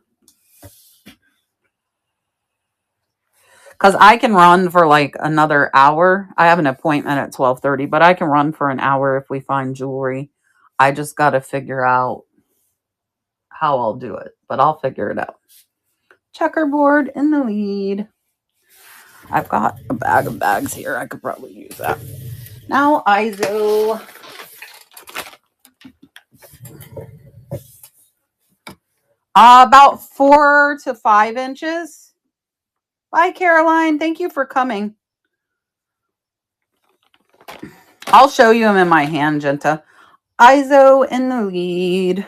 Because I can run for like another hour. I have an appointment at 12:30, but I can run for an hour if we find jewelry. I just got to figure out how I'll do it, but I'll figure it out. Checkerboard in the lead. I've got a bag of bags here. I could probably use that. Now, ISO. About 4 to 5 inches. Bye, Caroline. Thank you for coming. I'll show you them in my hand, Genta. ISO in the lead.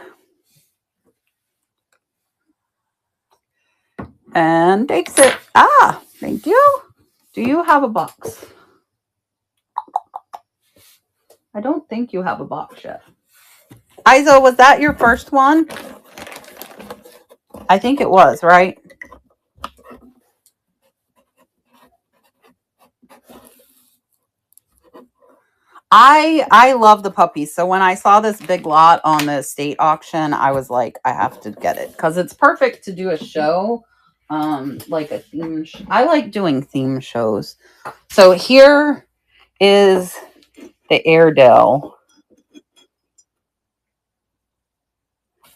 And takes it. Ah, thank you. Do you have a box? I don't think you have a box yet. ISO, was that your first one? I think it was, right? I love the puppies. So when I saw this big lot on the estate auction, I was like, I have to get it because it's perfect to do a show, like a theme. I like doing theme shows. So here is the Airedale.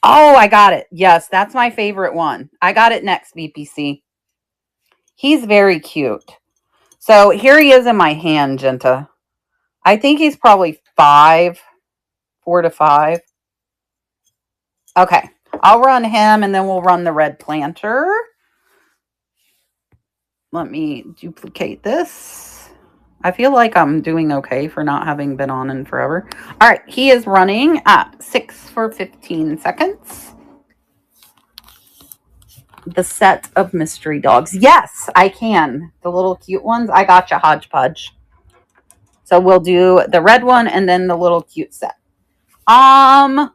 Oh, I got it. Yes, that's my favorite one. I got it next, BPC. He's very cute. So here he is in my hand, Genta. I think he's probably 4 to 5. Okay. I'll run him and then we'll run the red planter. Let me duplicate this. I feel like I'm doing okay for not having been on in forever. All right. He is running at 6 for 15 seconds. The set of mystery dogs. Yes, I can. The little cute ones. I got you, Hodgepodge. So we'll do the red one and then the little cute set. No,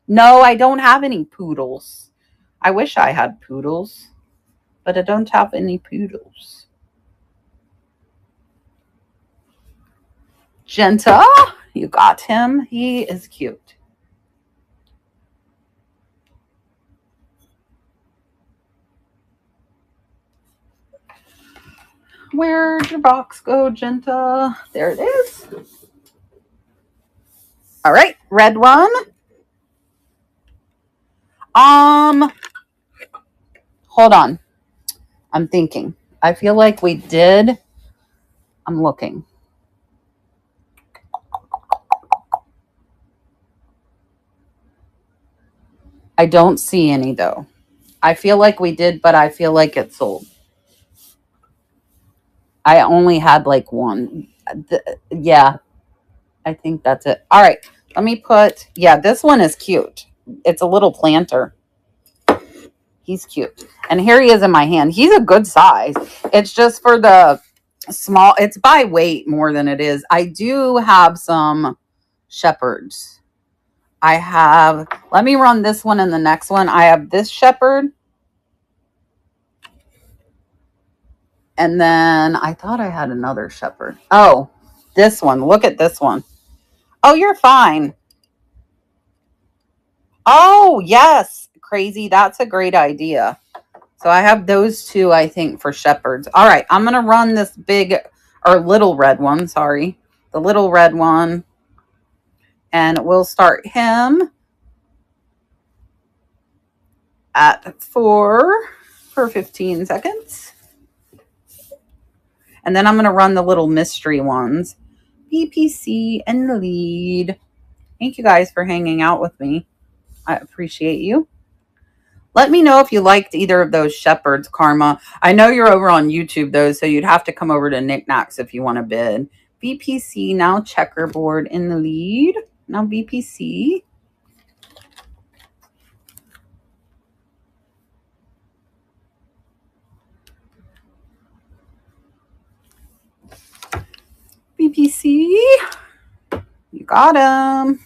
I don't have any poodles. I wish I had poodles, but I don't have any poodles. Genta, you got him. He is cute. Where'd your box go, Genta? There it is. All right, red one. Hold on. I'm thinking. I feel like we did. I'm looking. I don't see any though. I feel like we did, but I feel like it sold. I only had like one. Yeah, I think that's it. All right, let me put, yeah, this one is cute. It's a little planter. He's cute. And here he is in my hand. He's a good size. It's just for the small, it's by weight more than it is. I do have some shepherds. I have, let me run this one and the next one. I have this shepherd. And then I thought I had another shepherd. Oh, this one. Look at this one. Oh, you're fine. Oh, yes. Crazy. That's a great idea. So I have those two, I think, for shepherds. All right, I'm going to run this big, or little red one, sorry. The little red one. And we'll start him at 4 for 15 seconds. And then I'm going to run the little mystery ones. BPC in the lead. Thank you guys for hanging out with me. I appreciate you. Let me know if you liked either of those shepherds, Karma. I know you're over on YouTube, though, so you'd have to come over to Knickknacks if you want to bid. BPC, now checkerboard in the lead. Now BPC. BPC. You got him.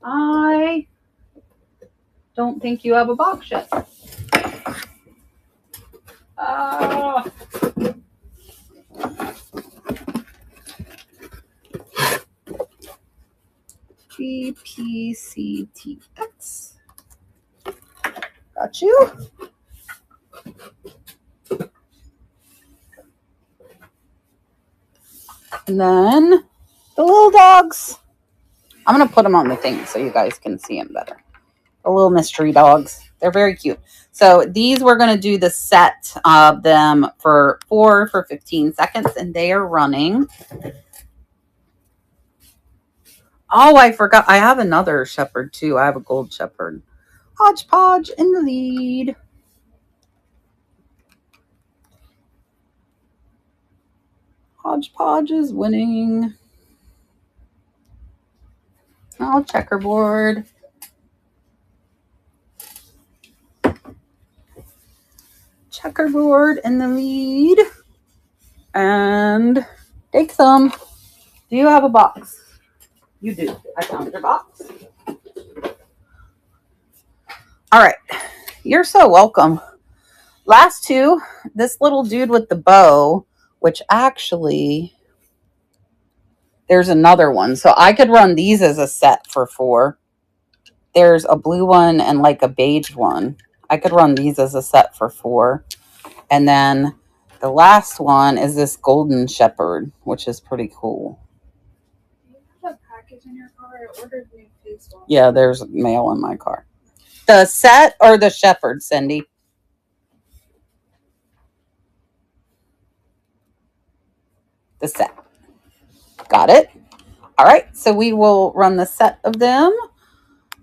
I don't think you have a box yet. BPCTX. Got you. And then the little dogs. I'm going to put them on the thing so you guys can see them better. The little mystery dogs. They're very cute. So these, we're going to do the set of them for 4 for 15 seconds. And they are running. Oh, I forgot. I have another shepherd too. I have a gold shepherd. Hodgepodge in the lead. Hodgepodge is winning. Oh, checkerboard. Checkerboard in the lead. And take some. Do you have a box? You do. I found your box. All right. You're so welcome. Last two, this little dude with the bow, which actually, there's another one. So I could run these as a set for 4. There's a blue one and like a beige one. I could run these as a set for 4. And then the last one is this golden shepherd, which is pretty cool.
Do you have a package in your car? I ordered new face wash.
Yeah, there's mail in my car. The set or the shepherd, Cindy? The set. Got it. All right, so we will run the set of them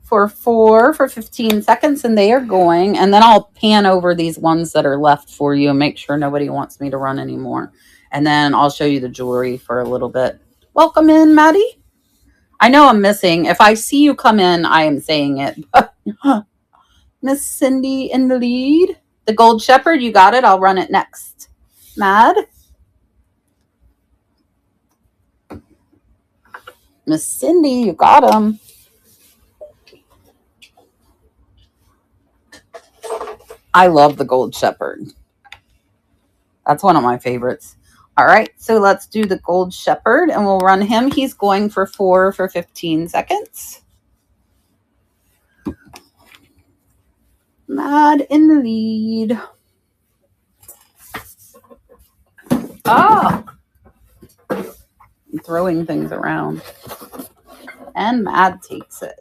for 4 for 15 seconds, and they are going. And then I'll pan over these ones that are left for you and make sure nobody wants me to run anymore. And then I'll show you the jewelry for a little bit. Welcome in, Maddie. I know I'm missing. If I see you come in, I am saying it. Miss Cindy in the lead. The gold shepherd, you got it. I'll run it next. Mad. Miss Cindy, you got him. I love the gold shepherd. That's one of my favorites. All right, so let's do the gold shepherd, and we'll run him. He's going for 4 for 15 seconds. Mad in the lead. Oh, I'm throwing things around. And Mad takes it.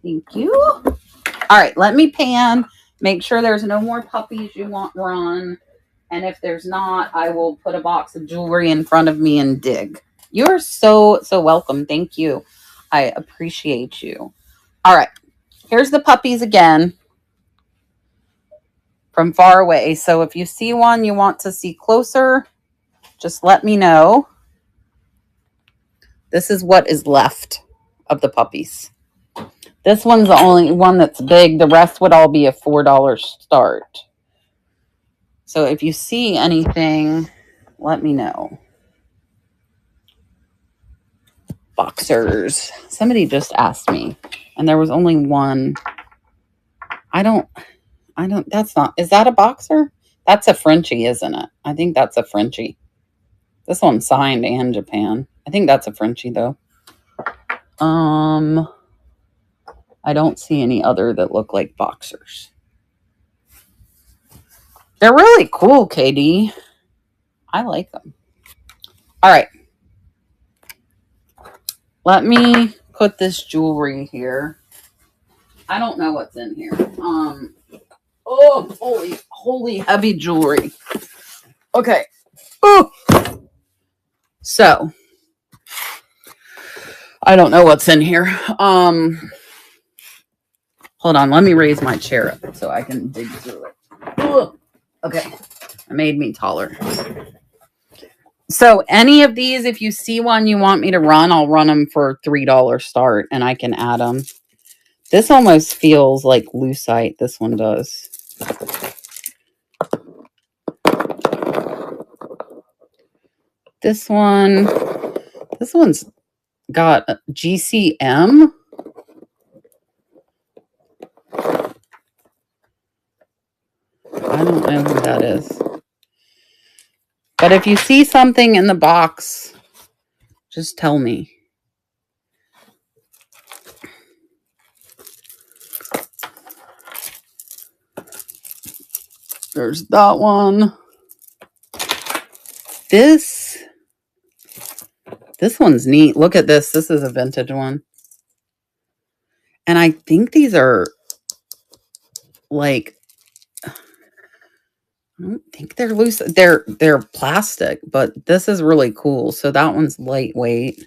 Thank you. All right, let me pan. Make sure there's no more puppies you want run. And if there's not, I will put a box of jewelry in front of me and dig. You're so welcome. Thank you. I appreciate you. All right. Here's the puppies again from far away. So if you see one you want to see closer, just let me know. This is what is left of the puppies. This one's the only one that's big. The rest would all be a $4 start. So if you see anything, let me know. Boxers. Somebody just asked me, and there was only one. I don't, that's not, is that a boxer? That's a Frenchie, isn't it? I think that's a Frenchie. This one's signed and Japan. I think that's a Frenchie, though. I I don't see any other that look like boxers. They're really cool, KD. I like them. All right. Let me put this jewelry here. I don't know what's in here. Oh, holy heavy jewelry. Okay. Ooh. So, I don't know what's in here. Hold on. Let me raise my chair up so I can dig through it. Ugh. Okay. It made me taller. So any of these, if you see one you want me to run, I'll run them for $3 start and I can add them. This almost feels like lucite. This one does. This one's got GCM. I don't know who that is. But if you see something in the box, just tell me. There's that one. This one's neat. Look at this. This is a vintage one. And I think these are like, I don't think they're loose. They're plastic, but this is really cool. So that one's lightweight.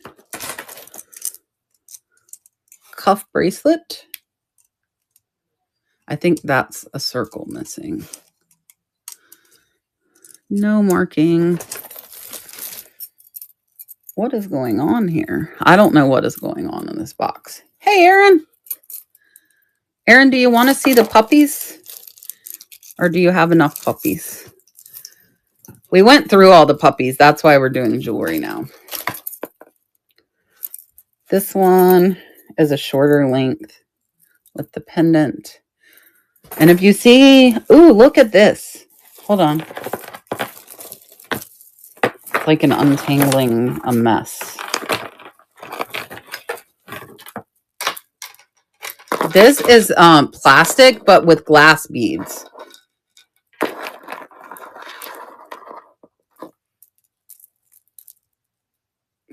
Cuff bracelet. I think that's a circle missing. No marking. What is going on here? I don't know what is going on in this box. Hey, Aaron. Aaron, do you want to see the puppies? Or do you have enough puppies? We went through all the puppies. That's why we're doing jewelry now. This one is a shorter length with the pendant. And if you see, ooh, look at this. Hold on. It's like an untangling a mess. This is plastic, but with glass beads.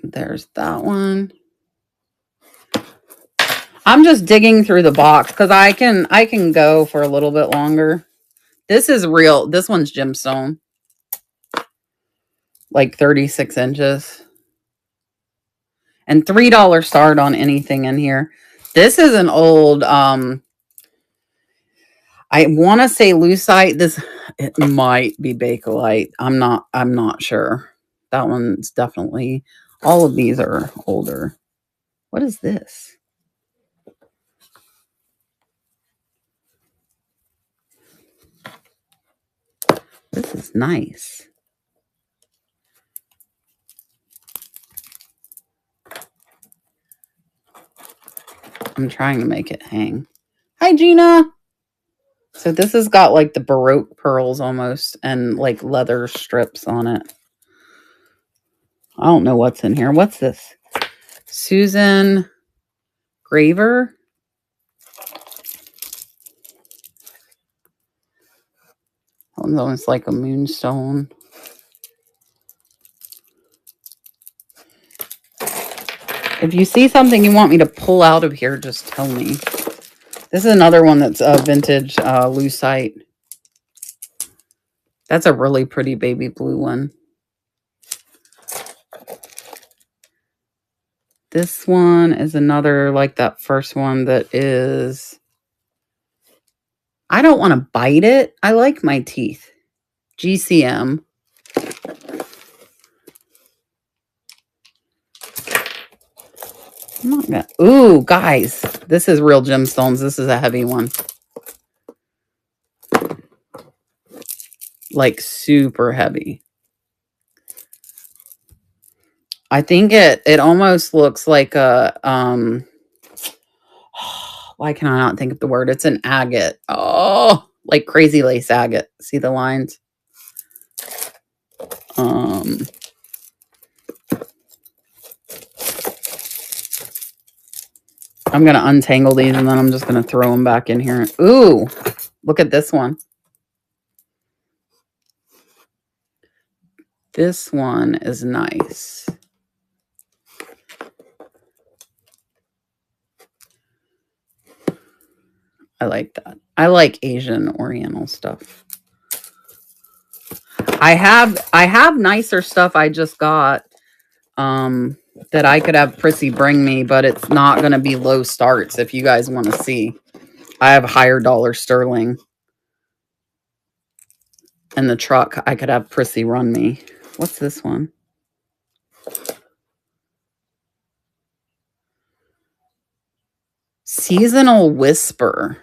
There's that one. I'm just digging through the box because I can go for a little bit longer. This is real. This one's gemstone. Like 36 inches. And $3 start on anything in here. This is an old, I want to say lucite. It might be bakelite. I'm not sure. That one's definitely, all of these are older. What is this? This is nice. I'm trying to make it hang. Hi, Gina. So this has got like the Baroque pearls almost and like leather strips on it. I don't know what's in here. What's this? Susan Graver. It's almost like a moonstone. If you see something you want me to pull out of here, just tell me. This is another one that's a vintage lucite. That's a really pretty baby blue one. This one is another like that first one that is... I don't want to bite it. I like my teeth. GCM. I'm not gonna... Ooh, guys. This is real gemstones. This is a heavy one. Like super heavy. I think it almost looks like a why can I not think of the word? It's an agate. Oh, like crazy lace agate. See the lines? I'm going to untangle these and then I'm just going to throw them back in here. Ooh, look at this one. This one is nice. I like that. I like Asian Oriental stuff. I have nicer stuff I just got that I could have Prissy bring me, but it's not going to be low starts if you guys want to see. I have higher dollar sterling in the truck. I could have Prissy run me. What's this one? Seasonal Whisper.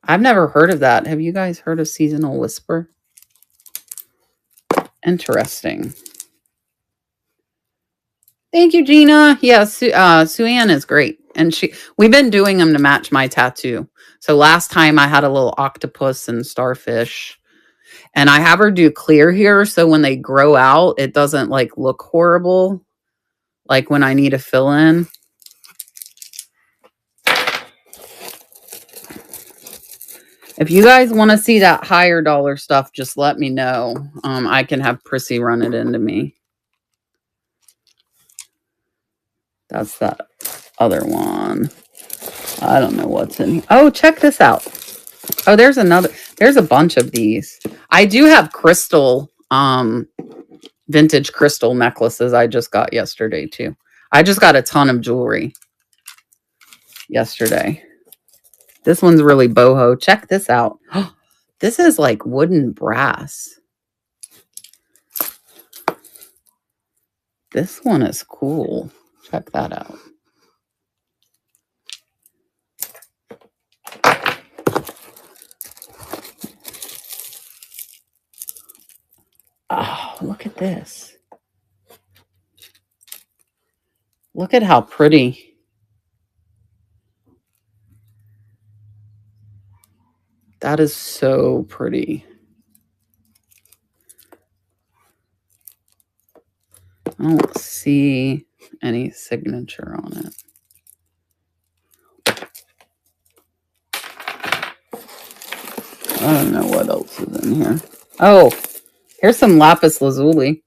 I've never heard of that. Have you guys heard of Seasonal Whisper? Interesting. Thank you, Gina. Yeah, Sue-Ann is great. And we've been doing them to match my tattoo. So last time I had a little octopus and starfish. And I have her do clear here. So when they grow out, it doesn't like look horrible. Like when I need to fill in. If you guys want to see that higher dollar stuff, just let me know. I can have Prissy run it into me. That's that other one. I don't know what's in here. Oh, check this out. Oh, there's another. There's a bunch of these. I do have crystal, vintage crystal necklaces I just got yesterday too. I just got a ton of jewelry yesterday. This one's really boho. Check this out. This is like wooden brass. This one is cool. Check that out. Oh, look at this. Look at how pretty. That is so pretty. I don't see any signature on it. I don't know what else is in here. Oh, here's some lapis lazuli.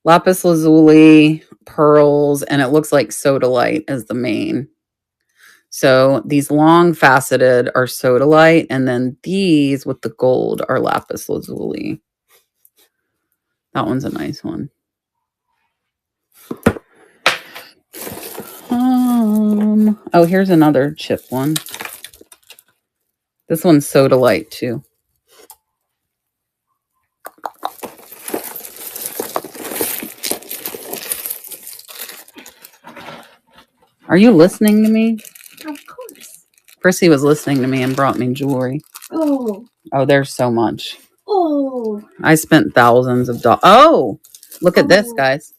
Lapis lazuli, pearls, and it looks like sodalite is the main. So these long faceted are sodalite, and then these with the gold are lapis lazuli. That one's a nice one. Oh, here's another chip one. This one's sodalite too. Are you listening to me?
Of course.
Prissy was listening to me and brought me jewelry.
Oh.
Oh, there's so much.
Oh.
I spent thousands of dollars. Oh, look at this, guys.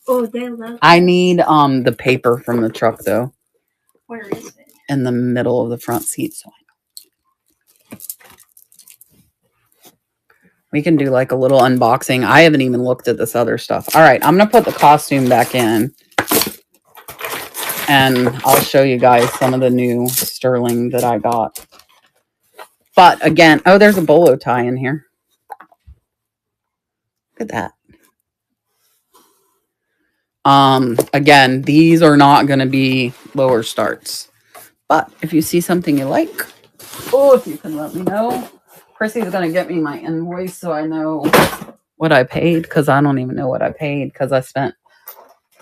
Oh, they love
I need the paper from the truck though.
Where is it?
In the middle of the front seat. So we can do like a little unboxing. I haven't even looked at this other stuff. All right, I'm going to put the costume back in. And I'll show you guys some of the new sterling that I got. But again, oh, there's a bolo tie in here. Look at that. Again, these are not going to be lower starts. But if you see something you like, oh, if you can let me know. Chrissy's going to get me my invoice so I know what I paid, because I don't even know what I paid because I spent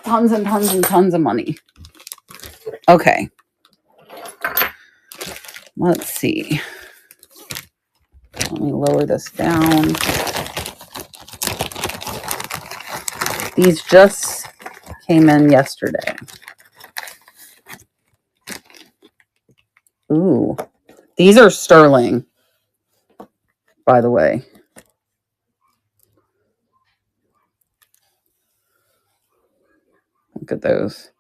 tons and tons and tons of money. Okay. Let's see. Let me lower this down. These just came in yesterday. Ooh. These are sterling, by the way. Look at those.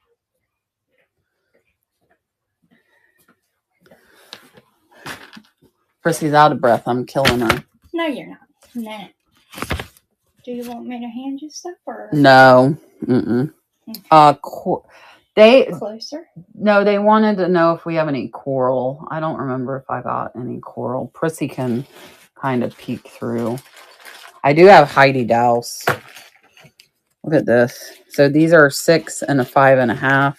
Chrissy's out of breath. I'm killing her.
No, you're not. Nah. Do you want me to hand you stuff or?
No, Mm-mm. They
Closer.
no, they wanted to know if we have any coral. I don't remember if I got any coral. Prissy can kind of peek through. I do have Heidi Daus. Look at this. So these are 6 and a 5.5.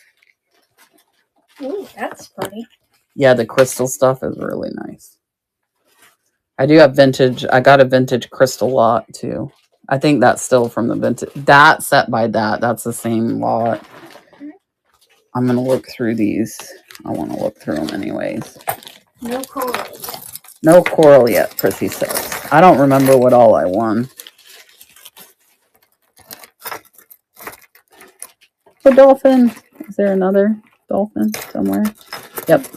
Ooh, that's pretty.
Yeah, the crystal stuff is really nice. I do have vintage. I got a vintage crystal lot too. I think that's still from the vintage. That set by that. That's the same lot. I'm going to look through these. I want to look through them anyways.
No coral yet.
No coral yet, Prissy says. I don't remember what all I won. The dolphin. Is there another dolphin somewhere? Yep.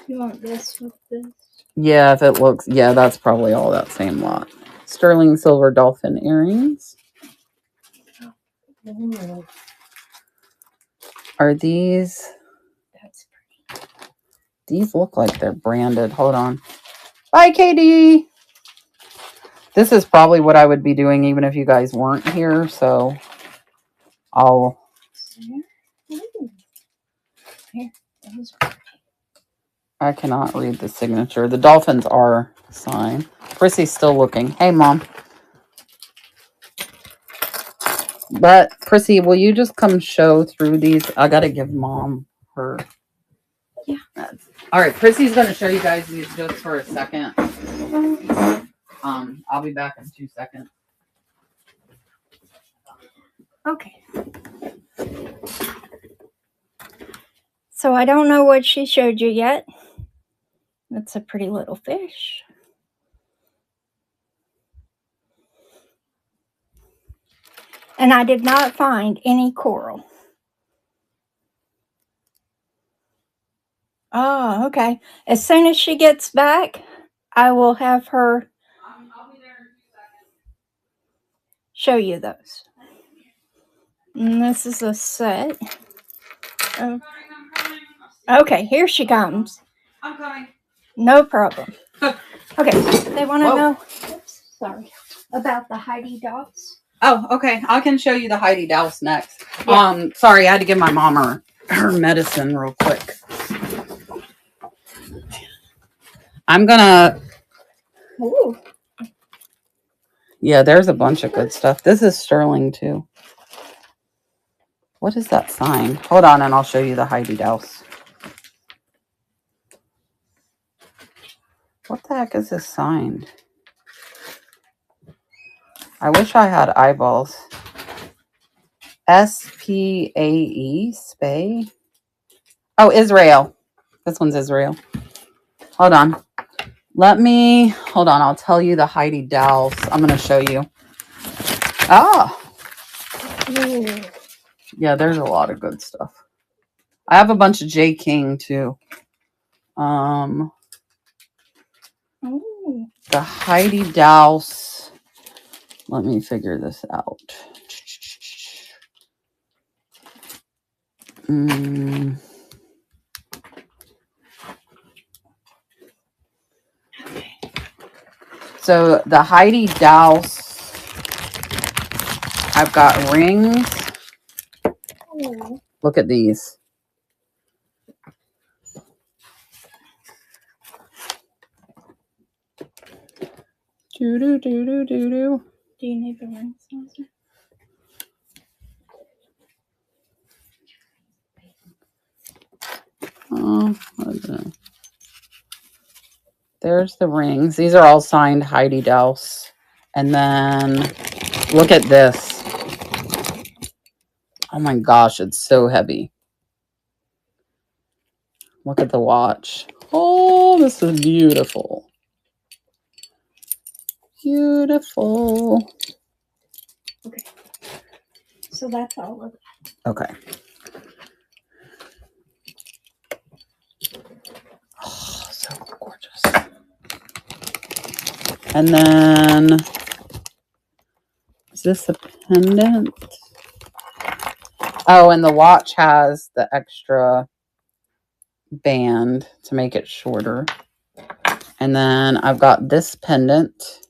You want this with this?
Yeah, if it looks, yeah, that's probably all that same lot. Sterling silver dolphin earrings.
Ooh,
Are these?
that's pretty.
These look like they're branded. Hold on. Bye, Katie. This is probably what I would be doing even if you guys weren't here. So I'll.
Ooh. Here, that was pretty.
I cannot read the signature. The dolphins are signed. Prissy's still looking. Hey, Mom. But Prissy, will you just come show through these? I gotta give Mom her.
Yeah.
All right, Prissy's gonna show you guys these just for a second. I'll be back in 2 seconds.
Okay. So I don't know what she showed you yet. That's a pretty little fish. And I did not find any coral. Oh, okay. As soon as she gets back, I will have her
I'll be there in 2 seconds.
show you those. And this is a set. Oh.
I'm coming.
Okay, here she comes.
I'm coming.
No problem. Okay, they want to
Whoa.
know. Oops, sorry. About the Heidi Daus.
Oh, okay. I can show you the Heidi Daus next.
Yeah.
Sorry, I had to give my mom her medicine real quick. I'm gonna.
Ooh.
Yeah, there's a bunch of good stuff. This is sterling too. What is that sign? Hold on, and I'll show you the Heidi Daus. What the heck is this signed? I wish I had eyeballs. SPAE, Spay. Oh, Israel. This one's Israel. Hold on. Hold on. I'll tell you the Heidi Daus. I'm going to show you. Oh.
Ooh.
Yeah, there's a lot of good stuff. I have a bunch of J. King too.
Ooh.
The Heidi Daus. Let me figure this out. So the Heidi Daus, I've got rings.
Ooh.
Look at these. Do do do do do do.
Do you need the ring size?
Oh, there's the rings. These are all signed Heidi Daus. And then look at this. Oh my gosh, it's so heavy. Look at the watch. Oh, this is beautiful. Beautiful.
Okay. So that's all of it.
Okay. Oh, so gorgeous. And then, is this a pendant? Oh, and the watch has the extra band to make it shorter. And then I've got this pendant.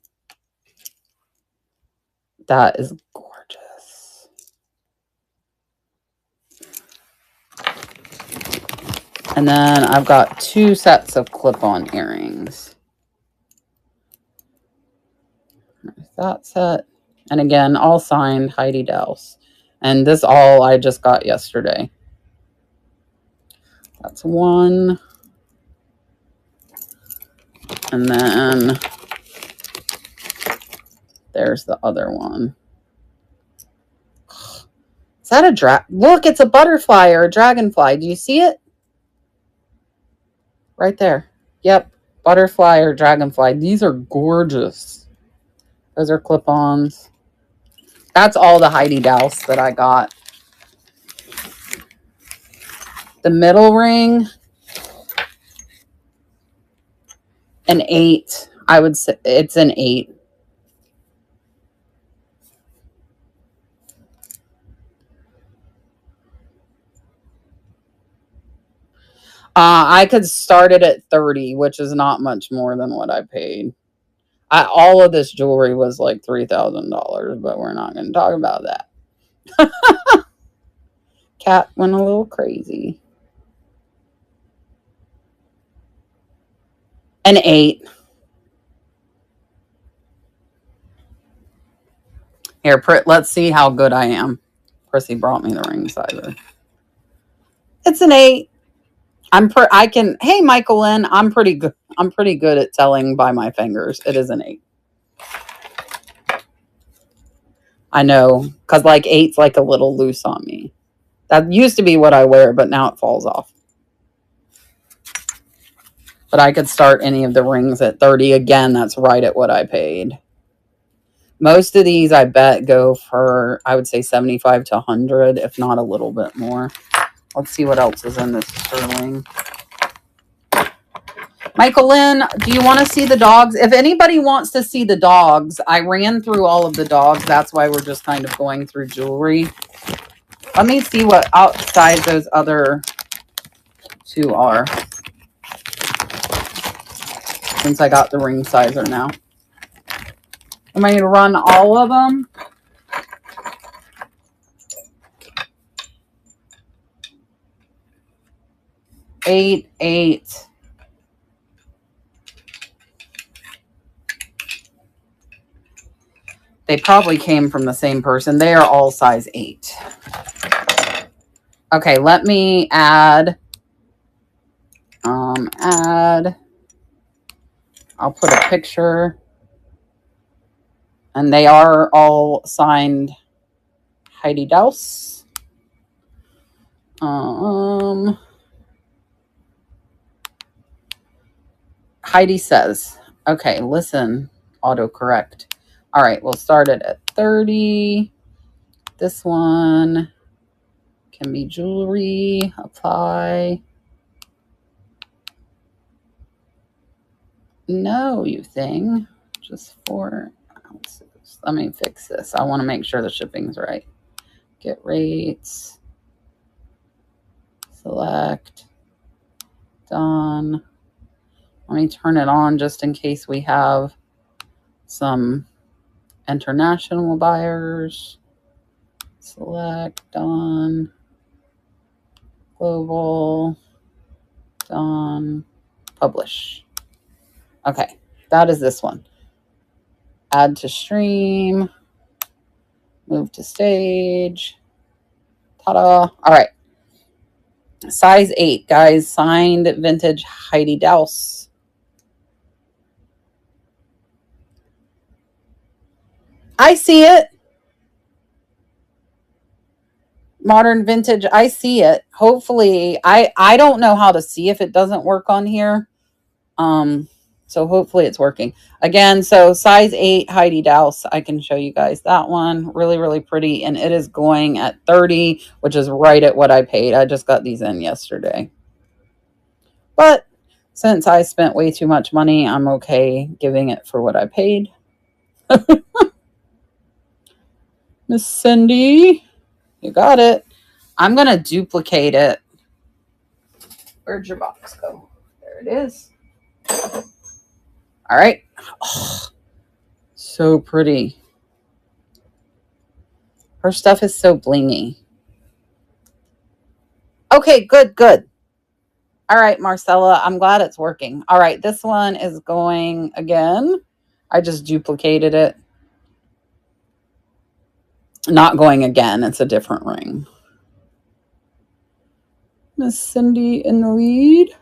That is gorgeous. And then I've got 2 sets of clip-on earrings. There's that set. And again, all signed Heidi Daus. And this all I just got yesterday. That's one. And then there's the other one. Is that a look, it's a butterfly or a dragonfly. Do you see it? Right there. Yep. Butterfly or dragonfly. These are gorgeous. Those are clip-ons. That's all the Heidi Daus that I got. The middle ring, an 8. I would say it's an 8. I could start it at 30, which is not much more than what I paid. All of this jewelry was like $3,000, but we're not going to talk about that. Cat went a little crazy. An 8. Here, let's see how good I am. Prissy brought me the ring sizer. It's an 8. Hey, Michael Lynn, I'm pretty good. I'm pretty good at telling by my fingers. It is an 8. I know, because like 8's like a little loose on me. That used to be what I wear, but now it falls off. But I could start any of the rings at 30. Again, that's right at what I paid. Most of these, I bet, go for, I would say, 75 to 100, if not a little bit more. Let's see what else is in this sterling. Michael Lynn, do you want to see the dogs? If anybody wants to see the dogs, I ran through all of the dogs. That's why we're just kind of going through jewelry. Let me see what outside those other 2 are. Since I got the ring sizer now. Am I going to run all of them? Eight. They probably came from the same person. They are all size 8. Okay, let me add. I'll put a picture. And they are all signed Heidi Daus. Heidi says, okay, listen, autocorrect. All right, we'll start it at 30. This one can be jewelry. Apply. No, you thing. Just 4 ounces. Let me fix this. I want to make sure the shipping's right. Get rates. Select. Done. Let me turn it on just in case we have some international buyers. Select. Done. Global. Done. Publish. Okay, that is this one. Add to stream. Move to stage. Ta-da. All right. Size 8, guys. Signed vintage Heidi Daus. I see it. Modern vintage. I see it. Hopefully, I don't know how to see if it doesn't work on here. So hopefully it's working. Again, so size 8 Heidi Daus. I can show you guys that one. Really, really pretty. And it is going at 30, which is right at what I paid. I just got these in yesterday. But since I spent way too much money, I'm okay giving it for what I paid. Miss Cindy, you got it. I'm going to duplicate it. Where'd your box go? There it is. All right. Oh, so pretty. Her stuff is so blingy. Okay, good. All right, Marcella, I'm glad it's working. All right, this one is going again. I just duplicated it. Not going again. It's a different ring. Miss Cindy in the lead.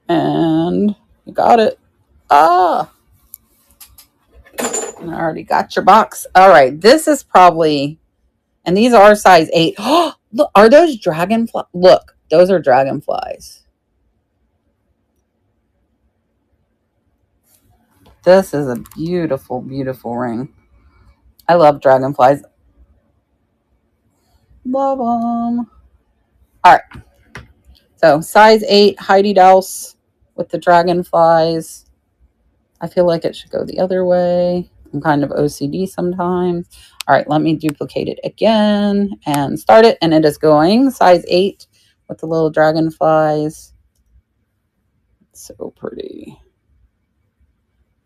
And you got it. Ah. I already got your box. All right, this is probably, and these are size 8. Oh, look, are those dragonflies? Look, those are dragonflies. This is a beautiful, beautiful ring. I love dragonflies. Love them. All right. So size 8, Heidi Daus with the dragonflies. I feel like it should go the other way. I'm kind of OCD sometimes. All right, let me duplicate it again and start it. And it is going size 8 with the little dragonflies. It's so pretty.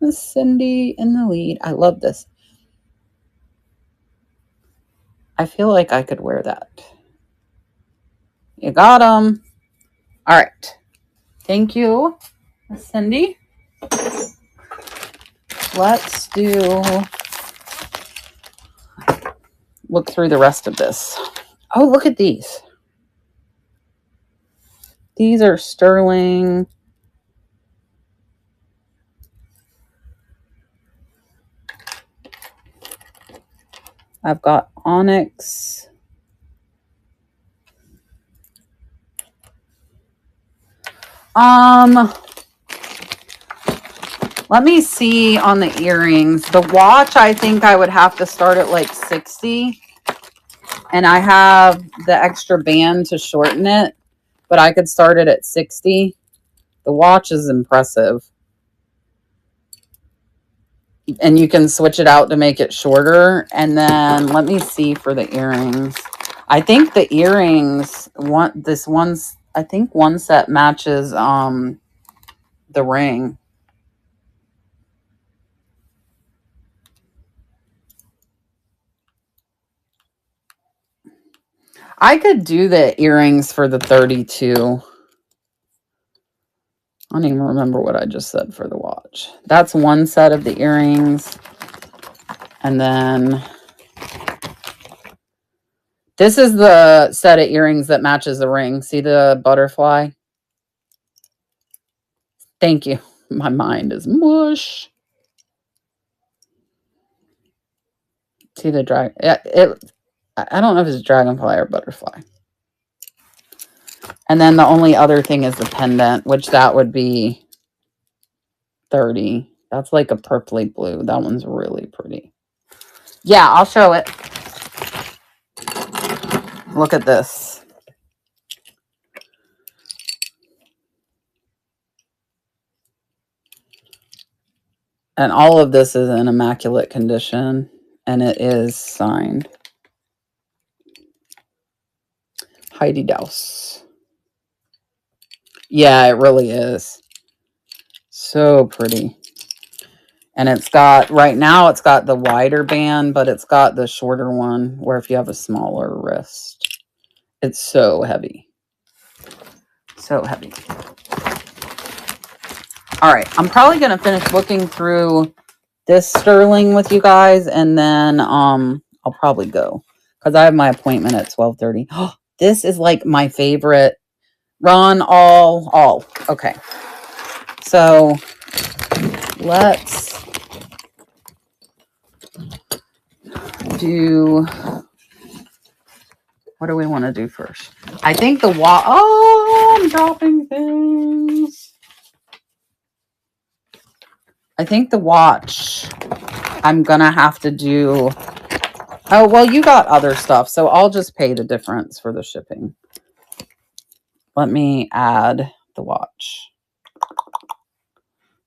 Miss Cindy in the lead. I love this. I feel like I could wear that. You got them. All right. Thank you, Miss Cindy. Let's look through the rest of this. Oh, look at these. These are sterling. I've got onyx. Let me see on the earrings. The watch, I think I would have to start at like 60. And I have the extra band to shorten it, but I could start it at 60. The watch is impressive. And you can switch it out to make it shorter. And then let me see for the earrings. I think the earrings, I think one set matches the ring. I could do the earrings for the 32. I don't even remember what I just said for the watch. That's one set of the earrings. And then this is the set of earrings that matches the ring. See the butterfly? Thank you. My mind is mush. See the dragon? I don't know if it's a dragonfly or butterfly. And then the only other thing is the pendant, which that would be 30. That's like a purpley blue. That one's really pretty. Yeah, I'll show it. Look at this. And all of this is in immaculate condition, and it is signed. Heidi Daus. Yeah, it really is. So pretty. And it's got, right now it's got the wider band, but it's got the shorter one where if you have a smaller wrist. It's so heavy. So heavy. All right, I'm probably going to finish looking through this sterling with you guys, and then I'll probably go because I have my appointment at 12:30. Oh, this is like my favorite. Ron, all. Okay. So let's do, what do we want to do first? I think the watch. Oh, I'm dropping things. I think the watch, I'm going to have to do. Oh, well, you got other stuff, so I'll just pay the difference for the shipping. Let me add the watch.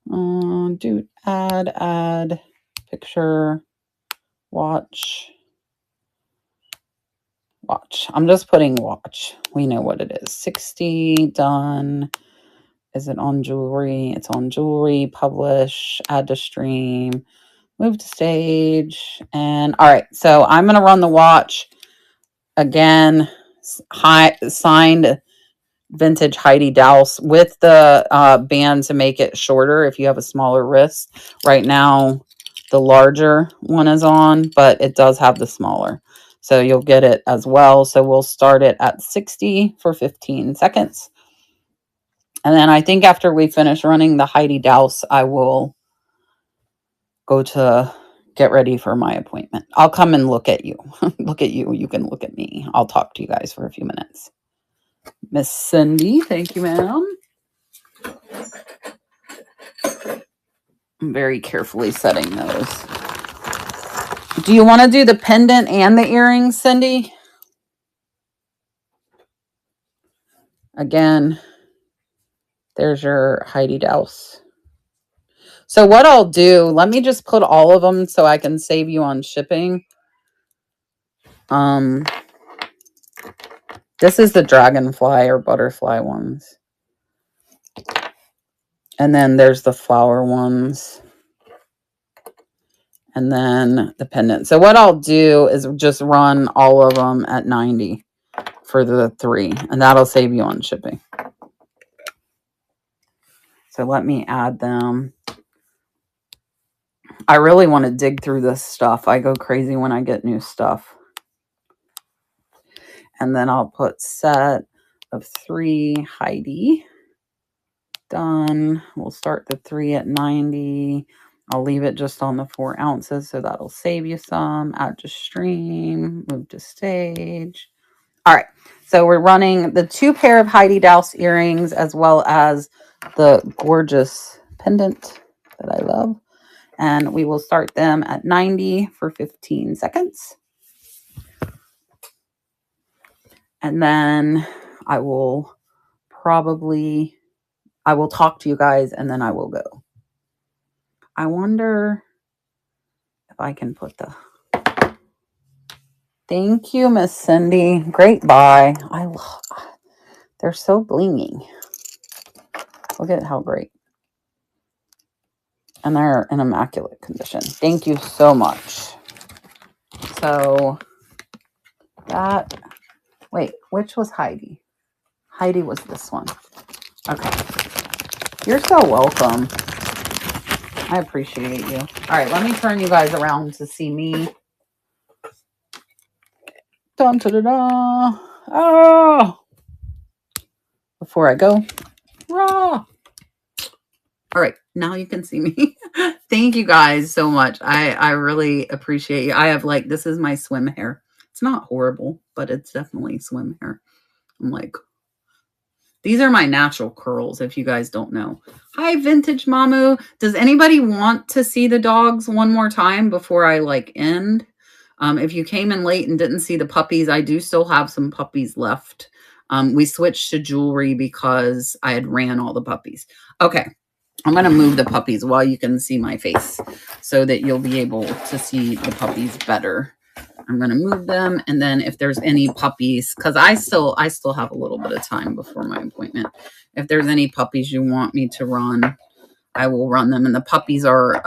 Dude, add, picture, watch. I'm just putting watch. We know what it is. 60, done. Is it on jewelry? It's on jewelry. Publish, add to stream, move to stage. And all right, so I'm going to run the watch again. signed vintage Heidi Daus with the band to make it shorter if you have a smaller wrist. Right now, the larger one is on, but it does have the smaller. So you'll get it as well. So we'll start it at 60 for 15 seconds. And then I think after we finish running the Heidi Daus, I will go to get ready for my appointment. I'll come and look at you. Look at you. You can look at me. I'll talk to you guys for a few minutes. Miss Cindy, thank you, ma'am. I'm very carefully setting those. Do you want to do the pendant and the earrings, Cindy? Again, there's your Heidi Daus. So what I'll do, let me just put all of them so I can save you on shipping. This is the dragonfly or butterfly ones. And then there's the flower ones. And then the pendant. So what I'll do is just run all of them at 90 for the 3. And that'll save you on shipping. So let me add them. I really want to dig through this stuff. I go crazy when I get new stuff. And then I'll put set of 3 Heidi. Done. We'll start the 3 at 90. I'll leave it just on the 4 ounces, so that'll save you some. Add to stream. Move to stage. All right. So we're running the 2 pair of Heidi Daus earrings as well as the gorgeous pendant that I love. And we will start them at 90 for 15 seconds. And then I will talk to you guys and then I will go. I wonder if I can put the... Thank you, Miss Cindy. Great buy. They're so blingy. Look at how great. And they're in immaculate condition. Thank you so much. So that... Wait, which was Heidi? Heidi was this one. Okay. You're so welcome. I appreciate you. All right, let me turn you guys around to see me. Dun, da, da, da. Oh! Before I go. Rah! All right, now you can see me. Thank you guys so much. I really appreciate you. I have this is my swim hair. It's not horrible, but it's definitely swim hair. I'm like, these are my natural curls, if you guys don't know. Hi, Vintage Mamu. Does anybody want to see the dogs one more time before I end? If you came in late and didn't see the puppies, I do still have some puppies left. We switched to jewelry because I had ran all the puppies. Okay. I'm going to move the puppies while you can see my face so that you'll be able to see the puppies better. I'm going to move them. And then if there's any puppies, because I still have a little bit of time before my appointment. If there's any puppies you want me to run, I will run them. And the puppies are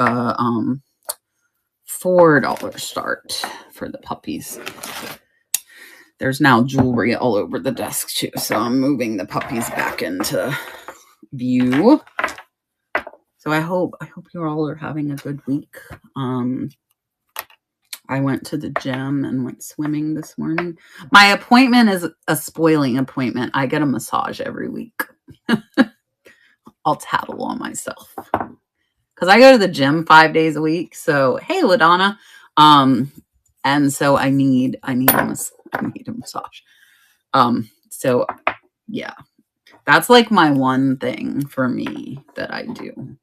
$4 start for the puppies. There's now jewelry all over the desk too. So I'm moving the puppies back into view. So I hope you all are having a good week. I went to the gym and went swimming this morning. My appointment is a spoiling appointment. I get a massage every week. I'll tattle on myself because I go to the gym 5 days a week. So hey, LaDonna, and so I need a massage. So yeah, that's my one thing for me that I do.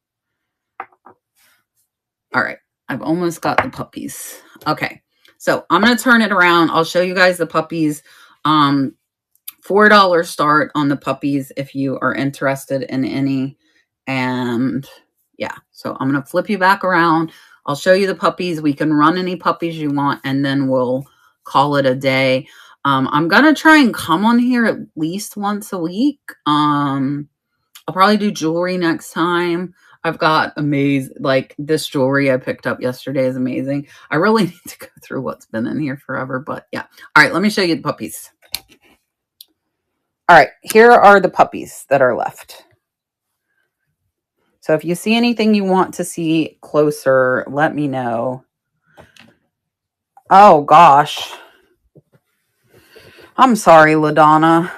All right. I've almost got the puppies. Okay. So I'm going to turn it around. I'll show you guys the puppies. $4 start on the puppies if you are interested in any. And yeah, so I'm going to flip you back around. I'll show you the puppies. We can run any puppies you want, and then we'll call it a day. I'm going to try and come on here at least once a week. I'll probably do jewelry next time. I've got amazing, this jewelry I picked up yesterday is amazing. I really need to go through what's been in here forever, but yeah. All right, let me show you the puppies. All right, here are the puppies that are left. So if you see anything you want to see closer, let me know. Oh, gosh. I'm sorry, LaDonna.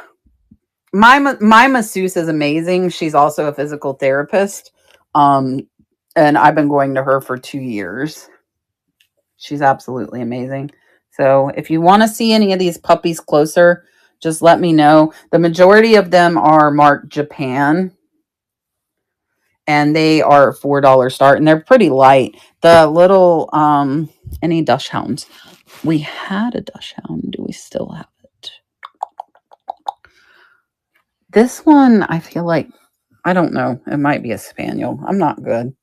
My masseuse is amazing. She's also a physical therapist. And I've been going to her for 2 years. She's absolutely amazing. So if you want to see any of these puppies closer, just let me know. The majority of them are marked Japan, and they are $4 start, and they're pretty light. The little any Dachshunds. We had a Dachshund. Do we still have it? This one, I feel like, I don't know. It might be a Spaniel. I'm not good.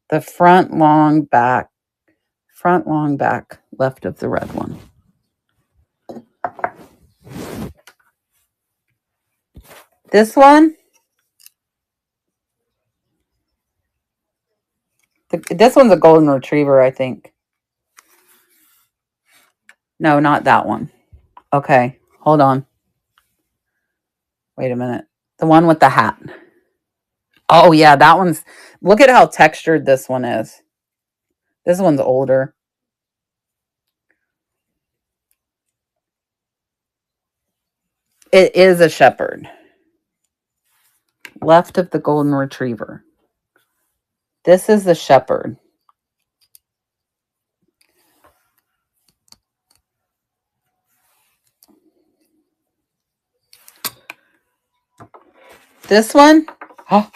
The front long back left of the red one. This one, this one's a golden retriever, I think. No, not that one. Okay, hold on. Wait a minute. The one with the hat. Oh, yeah, that one's... Look at how textured this one is. This one's older. It is a shepherd. Left of the golden retriever. This is the shepherd. This one? Oh.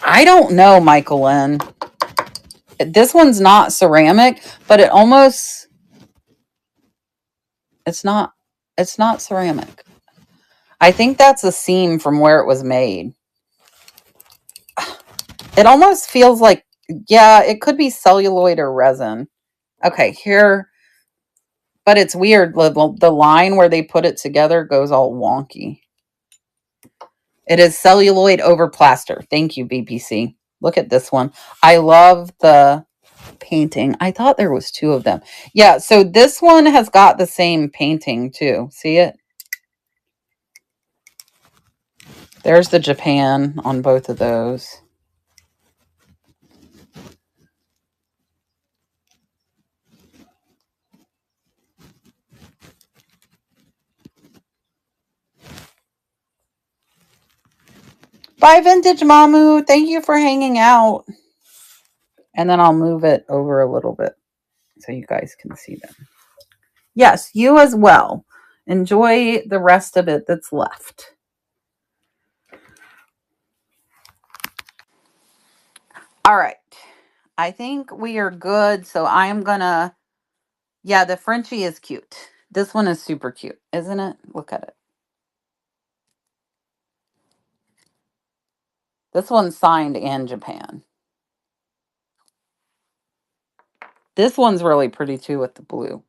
I don't know, Michael Lynn. This one's not ceramic, but it almost... It's not ceramic. I think that's a seam from where it was made. It almost feels like, yeah, it could be celluloid or resin. Okay, here, but it's weird. The line where they put it together goes all wonky. It is celluloid over plaster. Thank you, BPC. Look at this one. I love the painting. I thought there was 2 of them. Yeah, so this one has got the same painting too. See it? There's the Japan on both of those. Bye, Vintage Mamu. Thank you for hanging out. And then I'll move it over a little bit so you guys can see them. Yes, you as well. Enjoy the rest of it that's left. All right. I think we are good. So I am going to... Yeah, the Frenchie is cute. This one is super cute, isn't it? Look at it. This one's signed in Japan. This one's really pretty too with the blue.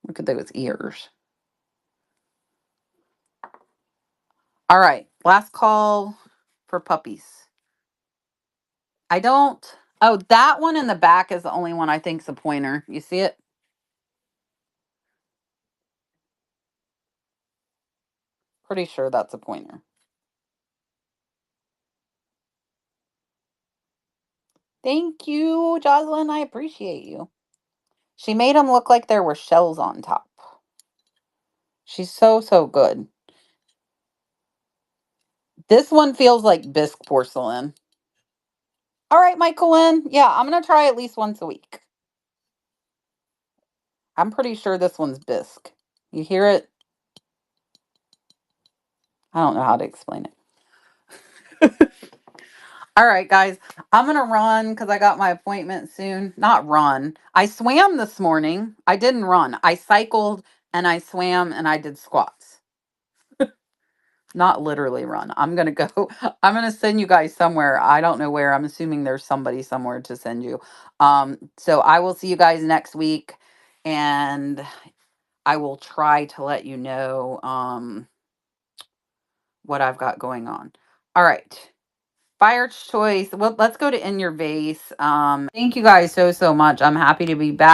Look at those ears. All right. Last call for puppies. I don't... Oh, that one in the back is the only one I think's a pointer. You see it? Pretty sure that's a pointer. Thank you, Jocelyn. I appreciate you. She made them look like there were shells on top. She's so good. This one feels like bisque porcelain. All right, Michaelin. Yeah, I'm going to try at least once a week. I'm pretty sure this one's bisque. You hear it? I don't know how to explain it. All right, guys. I'm going to run because I got my appointment soon. Not run. I swam this morning. I didn't run. I cycled and I swam and I did squats. Not literally run. I'm going to go. I'm going to send you guys somewhere. I don't know where. I'm assuming there's somebody somewhere to send you. So I will see you guys next week. And I will try to let you know what I've got going on. All right. Fire's choice. Well, let's go to In Your Vase. Thank you guys so much. I'm happy to be back.